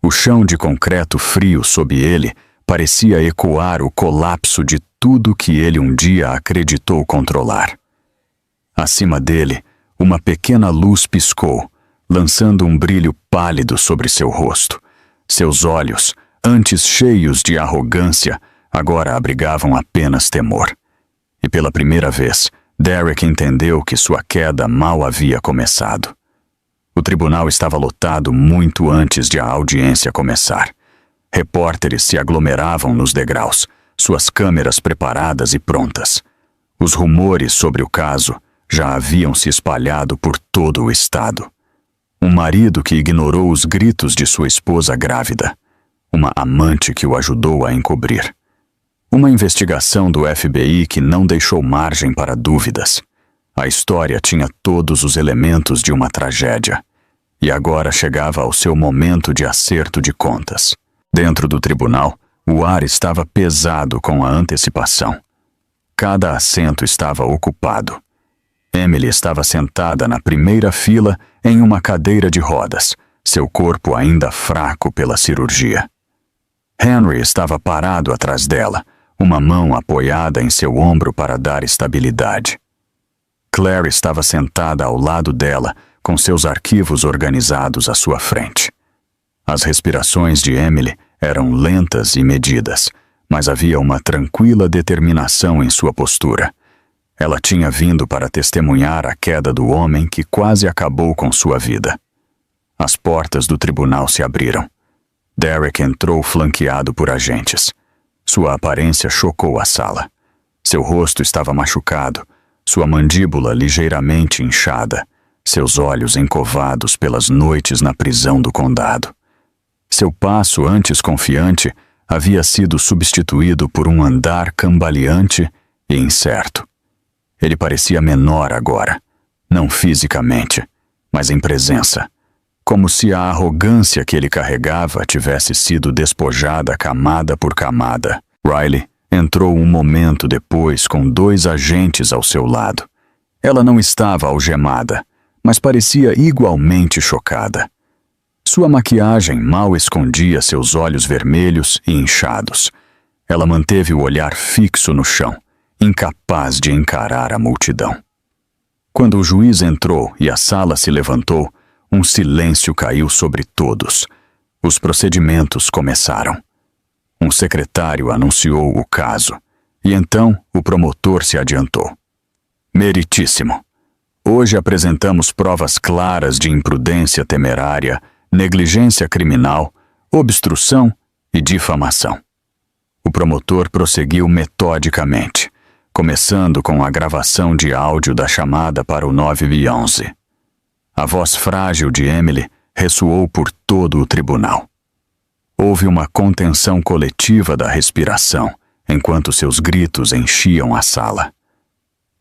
O chão de concreto frio sob ele parecia ecoar o colapso de tudo que ele um dia acreditou controlar. Acima dele, uma pequena luz piscou, lançando um brilho pálido sobre seu rosto. Seus olhos, antes cheios de arrogância, agora abrigavam apenas temor. E pela primeira vez, Derek entendeu que sua queda mal havia começado. O tribunal estava lotado muito antes de a audiência começar. Repórteres se aglomeravam nos degraus, suas câmeras preparadas e prontas. Os rumores sobre o caso já haviam se espalhado por todo o estado. Um marido que ignorou os gritos de sua esposa grávida. Uma amante que o ajudou a encobrir. Uma investigação do FBI que não deixou margem para dúvidas. A história tinha todos os elementos de uma tragédia. E agora chegava ao seu momento de acerto de contas. Dentro do tribunal, o ar estava pesado com a antecipação. Cada assento estava ocupado. Emily estava sentada na primeira fila em uma cadeira de rodas, seu corpo ainda fraco pela cirurgia. Henry estava parado atrás dela, uma mão apoiada em seu ombro para dar estabilidade. Claire estava sentada ao lado dela, com seus arquivos organizados à sua frente. As respirações de Emily eram lentas e medidas, mas havia uma tranquila determinação em sua postura. Ela tinha vindo para testemunhar a queda do homem que quase acabou com sua vida. As portas do tribunal se abriram. Derek entrou flanqueado por agentes. Sua aparência chocou a sala. Seu rosto estava machucado, sua mandíbula ligeiramente inchada, seus olhos encovados pelas noites na prisão do condado. Seu passo, antes confiante, havia sido substituído por um andar cambaleante e incerto. Ele parecia menor agora, não fisicamente, mas em presença, como se a arrogância que ele carregava tivesse sido despojada camada por camada. Riley entrou um momento depois com 2 agentes ao seu lado. Ela não estava algemada, mas parecia igualmente chocada. Sua maquiagem mal escondia seus olhos vermelhos e inchados. Ela manteve o olhar fixo no chão, incapaz de encarar a multidão. Quando o juiz entrou e a sala se levantou, um silêncio caiu sobre todos. Os procedimentos começaram. Um secretário anunciou o caso, E então o promotor se adiantou. Meritíssimo. Hoje apresentamos provas claras de imprudência temerária, negligência criminal, obstrução e difamação. O promotor prosseguiu metodicamente, começando com a gravação de áudio da chamada para o 911. A voz frágil de Emily ressoou por todo o tribunal. Houve uma contenção coletiva da respiração, enquanto seus gritos enchiam a sala.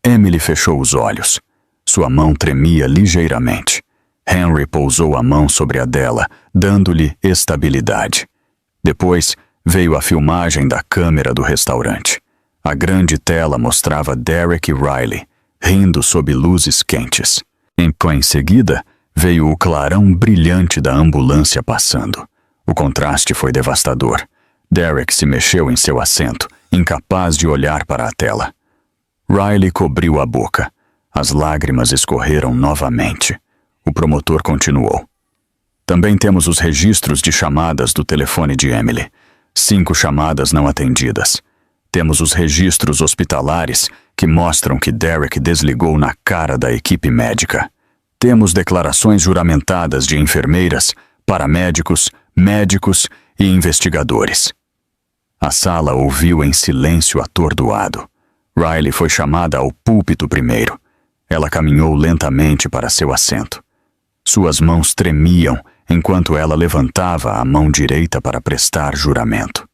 Emily fechou os olhos. Sua mão tremia ligeiramente. Henry pousou a mão sobre a dela, dando-lhe estabilidade. Depois, veio a filmagem da câmera do restaurante. A grande tela mostrava Derek e Riley, rindo sob luzes quentes. Em seguida, veio o clarão brilhante da ambulância passando. O contraste foi devastador. Derek se mexeu em seu assento, incapaz de olhar para a tela. Riley cobriu a boca. As lágrimas escorreram novamente. O promotor continuou. Também temos os registros de chamadas do telefone de Emily. 5 chamadas não atendidas. Temos os registros hospitalares que mostram que Derek desligou na cara da equipe médica. Temos declarações juramentadas de enfermeiras, paramédicos, médicos e investigadores. A sala ouviu em silêncio atordoado. Riley foi chamada ao púlpito primeiro. Ela caminhou lentamente para seu assento. Suas mãos tremiam enquanto ela levantava a mão direita para prestar juramento.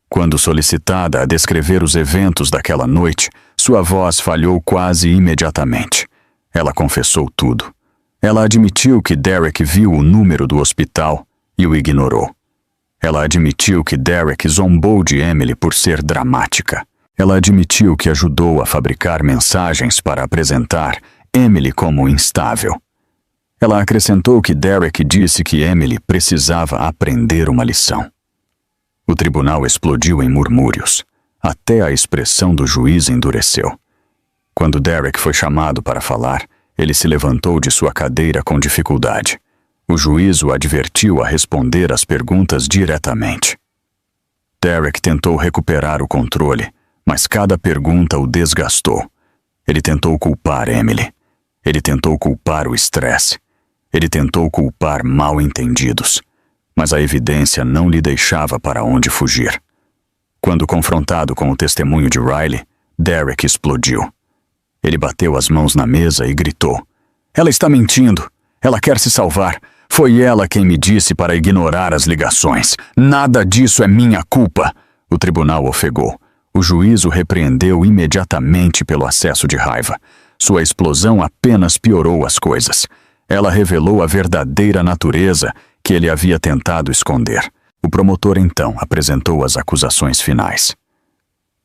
Quando solicitada a descrever os eventos daquela noite, sua voz falhou quase imediatamente. Ela confessou tudo. Ela admitiu que Derek viu o número do hospital e o ignorou. Ela admitiu que Derek zombou de Emily por ser dramática. Ela admitiu que ajudou a fabricar mensagens para apresentar Emily como instável. Ela acrescentou que Derek disse que Emily precisava aprender uma lição. O tribunal explodiu em murmúrios. Até a expressão do juiz endureceu. Quando Derek foi chamado para falar, ele se levantou de sua cadeira com dificuldade. O juiz o advertiu a responder às perguntas diretamente. Derek tentou recuperar o controle, mas cada pergunta o desgastou. Ele tentou culpar Emily. Ele tentou culpar o estresse. Ele tentou culpar mal-entendidos. Mas a evidência não lhe deixava para onde fugir. Quando confrontado com o testemunho de Riley, Derek explodiu. Ele bateu as mãos na mesa e gritou: "Ela está mentindo! Ela quer se salvar! Foi ela quem me disse para ignorar as ligações! Nada disso é minha culpa!" O tribunal ofegou. O juiz o repreendeu imediatamente pelo acesso de raiva. Sua explosão apenas piorou as coisas. Ela revelou a verdadeira natureza que ele havia tentado esconder. O promotor então apresentou as acusações finais.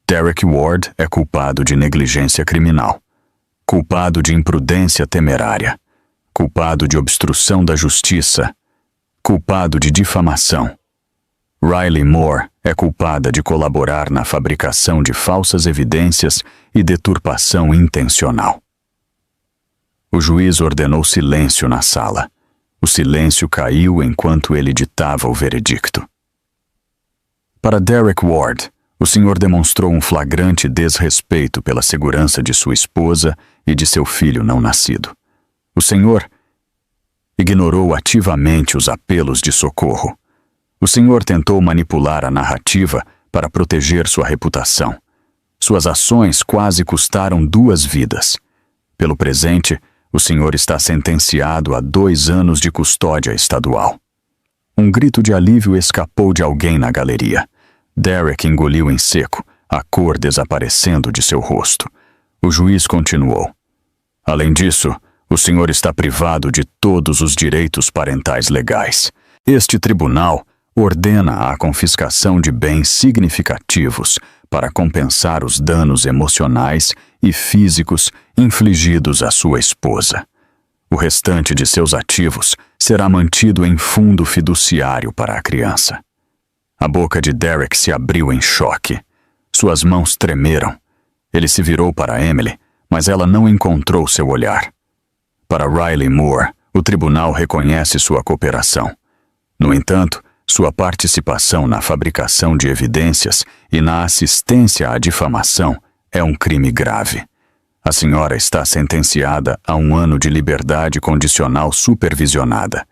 Derek Ward é culpado de negligência criminal, culpado de imprudência temerária, culpado de obstrução da justiça, culpado de difamação. Riley Moore é culpada de colaborar na fabricação de falsas evidências e deturpação intencional. O juiz ordenou silêncio na sala. O silêncio caiu enquanto ele ditava o veredicto. Para Derek Ward, o senhor demonstrou um flagrante desrespeito pela segurança de sua esposa e de seu filho não nascido. O senhor ignorou ativamente os apelos de socorro. O senhor tentou manipular a narrativa para proteger sua reputação. Suas ações quase custaram 2 vidas. Pelo presente, o senhor está sentenciado a 2 anos de custódia estadual. Um grito de alívio escapou de alguém na galeria. Derek engoliu em seco, a cor desaparecendo de seu rosto. O juiz continuou: "Além disso, o senhor está privado de todos os direitos parentais legais. Este tribunal ordena a confiscação de bens significativos para compensar os danos emocionais e físicos infligidos à sua esposa. O restante de seus ativos será mantido em fundo fiduciário para a criança." A boca de Derek se abriu em choque. Suas mãos tremeram. Ele se virou para Emily, mas ela não encontrou seu olhar. Para Riley Moore, o tribunal reconhece sua cooperação. No entanto, Sua participação na fabricação de evidências e na assistência à difamação é um crime grave. A senhora está sentenciada a 1 ano de liberdade condicional supervisionada.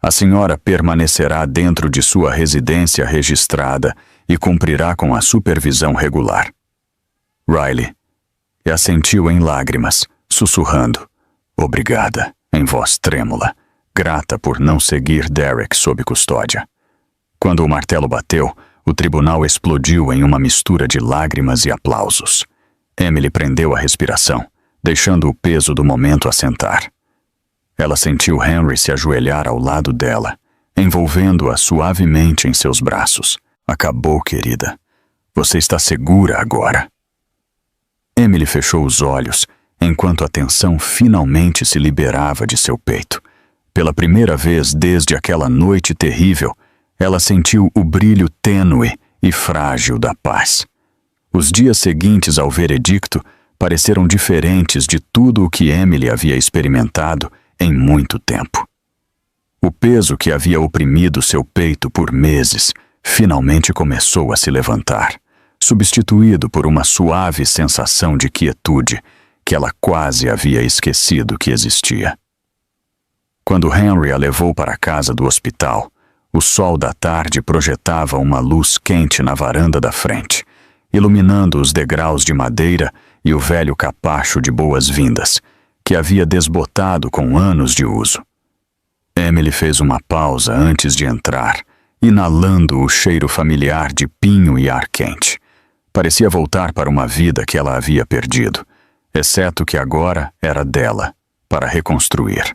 A senhora permanecerá dentro de sua residência registrada e cumprirá com a supervisão regular. Riley assentiu em lágrimas, sussurrando, obrigada, em voz trêmula, grata por não seguir Derek sob custódia. Quando o martelo bateu, o tribunal explodiu em uma mistura de lágrimas e aplausos. Emily prendeu a respiração, deixando o peso do momento assentar. Ela sentiu Henry se ajoelhar ao lado dela, envolvendo-a suavemente em seus braços. Acabou, querida. Você está segura agora. Emily fechou os olhos, enquanto a tensão finalmente se liberava de seu peito. Pela primeira vez desde aquela noite terrível, ela sentiu o brilho tênue e frágil da paz. Os dias seguintes ao veredicto pareceram diferentes de tudo o que Emily havia experimentado em muito tempo. O peso que havia oprimido seu peito por meses finalmente começou a se levantar, substituído por uma suave sensação de quietude que ela quase havia esquecido que existia. Quando Henry a levou para a casa do hospital, o sol da tarde projetava uma luz quente na varanda da frente, iluminando os degraus de madeira e o velho capacho de boas-vindas, que havia desbotado com anos de uso. Emily fez uma pausa antes de entrar, inalando o cheiro familiar de pinho e ar quente. Parecia voltar para uma vida que ela havia perdido, exceto que agora era dela, para reconstruir.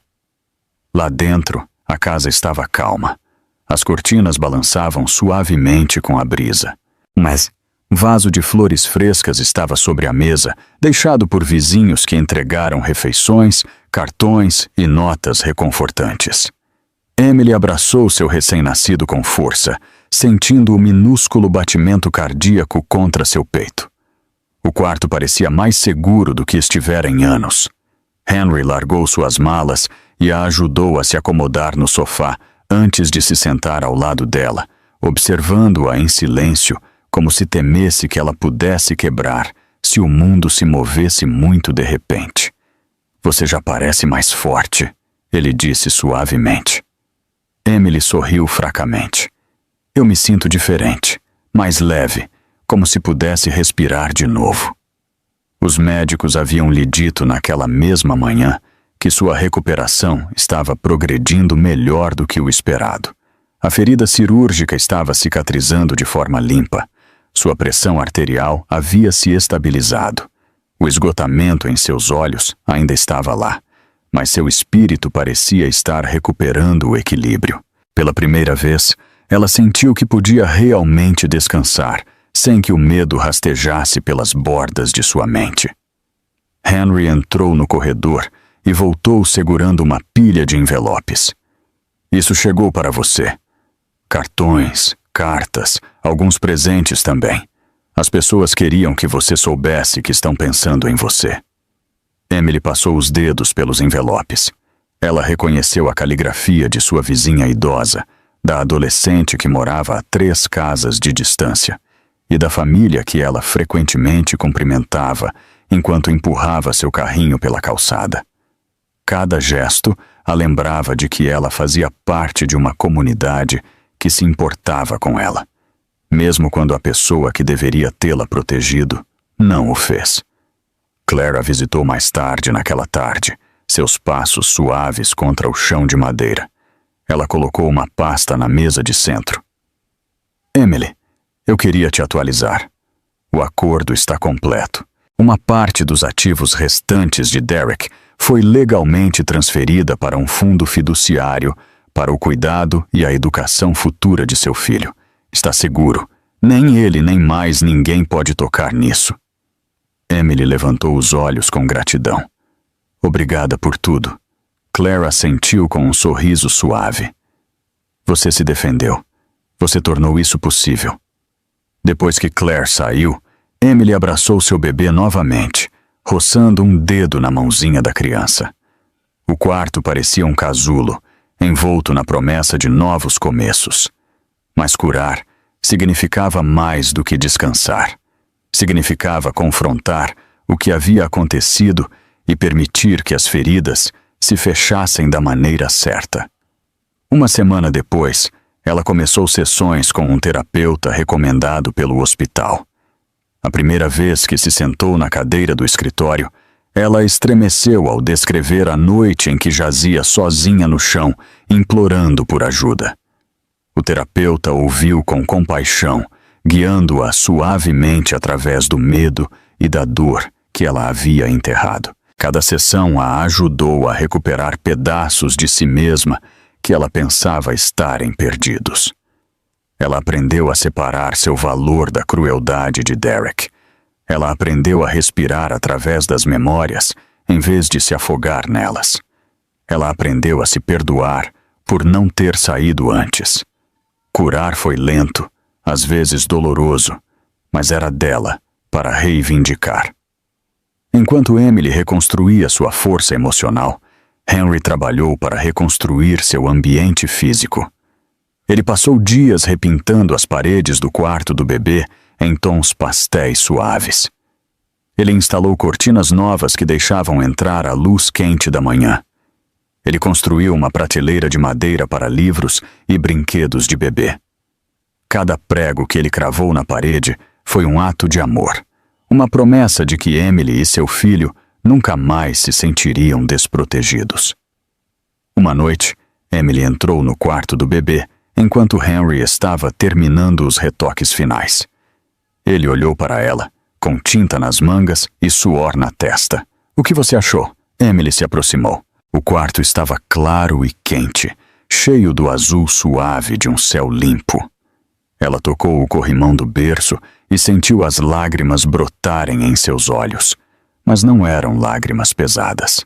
Lá dentro, a casa estava calma. As cortinas balançavam suavemente com a brisa. Mas um vaso de flores frescas estava sobre a mesa, deixado por vizinhos que entregaram refeições, cartões e notas reconfortantes. Emily abraçou seu recém-nascido com força, sentindo o minúsculo batimento cardíaco contra seu peito. O quarto parecia mais seguro do que estivera em anos. Henry largou suas malas e a ajudou a se acomodar no sofá antes de se sentar ao lado dela, observando-a em silêncio, como se temesse que ela pudesse quebrar se o mundo se movesse muito de repente. Você já parece mais forte, ele disse suavemente. Emily sorriu fracamente. Eu me sinto diferente, mais leve, como se pudesse respirar de novo. Os médicos haviam lhe dito naquela mesma manhã que sua recuperação estava progredindo melhor do que o esperado. A ferida cirúrgica estava cicatrizando de forma limpa. Sua pressão arterial havia se estabilizado. O esgotamento em seus olhos ainda estava lá, mas seu espírito parecia estar recuperando o equilíbrio. Pela primeira vez, ela sentiu que podia realmente descansar, sem que o medo rastejasse pelas bordas de sua mente. Henry entrou no corredor e voltou segurando uma pilha de envelopes. Isso chegou para você. Cartões, cartas, alguns presentes também. As pessoas queriam que você soubesse que estão pensando em você. Emily passou os dedos pelos envelopes. Ela reconheceu a caligrafia de sua vizinha idosa, da adolescente que morava a 3 casas de distância, e da família que ela frequentemente cumprimentava enquanto empurrava seu carrinho pela calçada. Cada gesto a lembrava de que ela fazia parte de uma comunidade que se importava com ela, mesmo quando a pessoa que deveria tê-la protegido não o fez. Claire a visitou mais tarde naquela tarde, seus passos suaves contra o chão de madeira. Ela colocou uma pasta na mesa de centro. Emily, eu queria te atualizar. O acordo está completo. Uma parte dos ativos restantes de Derek foi legalmente transferida para um fundo fiduciário para o cuidado e a educação futura de seu filho. Está seguro. Nem ele nem mais ninguém pode tocar nisso. Emily levantou os olhos com gratidão. Obrigada por tudo. Claire assentiu com um sorriso suave. Você se defendeu. Você tornou isso possível. Depois que Claire saiu, Emily abraçou seu bebê novamente, roçando um dedo na mãozinha da criança. O quarto parecia um casulo, envolto na promessa de novos começos. Mas curar significava mais do que descansar. Significava confrontar o que havia acontecido e permitir que as feridas se fechassem da maneira certa. Uma semana depois, ela começou sessões com um terapeuta recomendado pelo hospital. A primeira vez que se sentou na cadeira do escritório, ela estremeceu ao descrever a noite em que jazia sozinha no chão, implorando por ajuda. O terapeuta ouviu com compaixão, guiando-a suavemente através do medo e da dor que ela havia enterrado. Cada sessão a ajudou a recuperar pedaços de si mesma que ela pensava estarem perdidos. Ela aprendeu a separar seu valor da crueldade de Derek. Ela aprendeu a respirar através das memórias, em vez de se afogar nelas. Ela aprendeu a se perdoar por não ter saído antes. Curar foi lento, às vezes doloroso, mas era dela para reivindicar. Enquanto Emily reconstruía sua força emocional, Henry trabalhou para reconstruir seu ambiente físico. Ele passou dias repintando as paredes do quarto do bebê em tons pastéis suaves. Ele instalou cortinas novas que deixavam entrar a luz quente da manhã. Ele construiu uma prateleira de madeira para livros e brinquedos de bebê. Cada prego que ele cravou na parede foi um ato de amor, uma promessa de que Emily e seu filho nunca mais se sentiriam desprotegidos. Uma noite, Emily entrou no quarto do bebê enquanto Henry estava terminando os retoques finais. Ele olhou para ela, com tinta nas mangas e suor na testa. "O que você achou?" Emily se aproximou. O quarto estava claro e quente, cheio do azul suave de um céu limpo. Ela tocou o corrimão do berço e sentiu as lágrimas brotarem em seus olhos. Mas não eram lágrimas pesadas.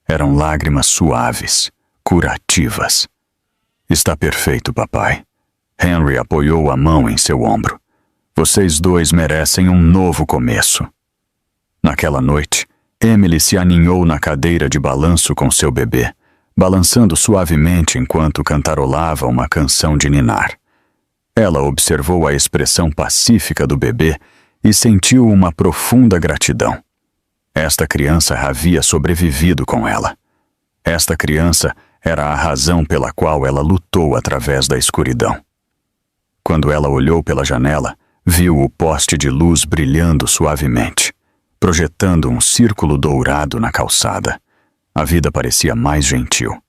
Eram lágrimas suaves, curativas. "Está perfeito, papai." Henry apoiou a mão em seu ombro. "Vocês dois merecem um novo começo." Naquela noite, Emily se aninhou na cadeira de balanço com seu bebê, balançando suavemente enquanto cantarolava uma canção de ninar. Ela observou a expressão pacífica do bebê e sentiu uma profunda gratidão. Esta criança havia sobrevivido com ela. Esta criança era a razão pela qual ela lutou através da escuridão. Quando ela olhou pela janela, viu o poste de luz brilhando suavemente, projetando um círculo dourado na calçada. A vida parecia mais gentil,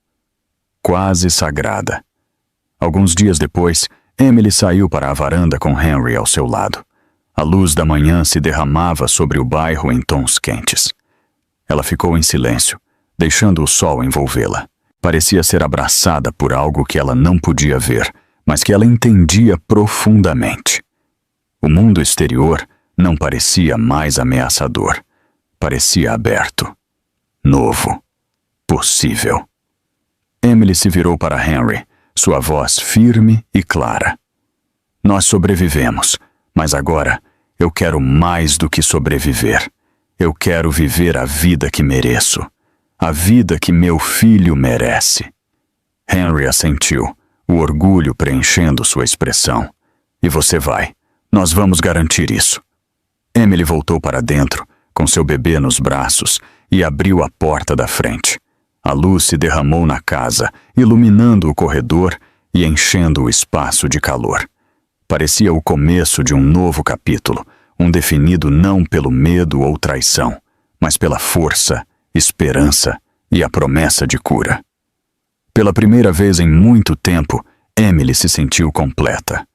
quase sagrada. Alguns dias depois, Emily saiu para a varanda com Henry ao seu lado. A luz da manhã se derramava sobre o bairro em tons quentes. Ela ficou em silêncio, deixando o sol envolvê-la. Parecia ser abraçada por algo que ela não podia ver, mas que ela entendia profundamente. O mundo exterior não parecia mais ameaçador. Parecia aberto, novo, possível. Emily se virou para Henry, sua voz firme e clara. "Nós sobrevivemos, mas agora eu quero mais do que sobreviver. Eu quero viver a vida que mereço, a vida que meu filho merece." Henry assentiu, o orgulho preenchendo sua expressão. "E você vai. Nós vamos garantir isso." Emily voltou para dentro, com seu bebê nos braços, e abriu a porta da frente. A luz se derramou na casa, iluminando o corredor e enchendo o espaço de calor. Parecia o começo de um novo capítulo, definido não pelo medo ou traição, mas pela força, esperança e a promessa de cura. Pela primeira vez em muito tempo, Emily se sentiu completa.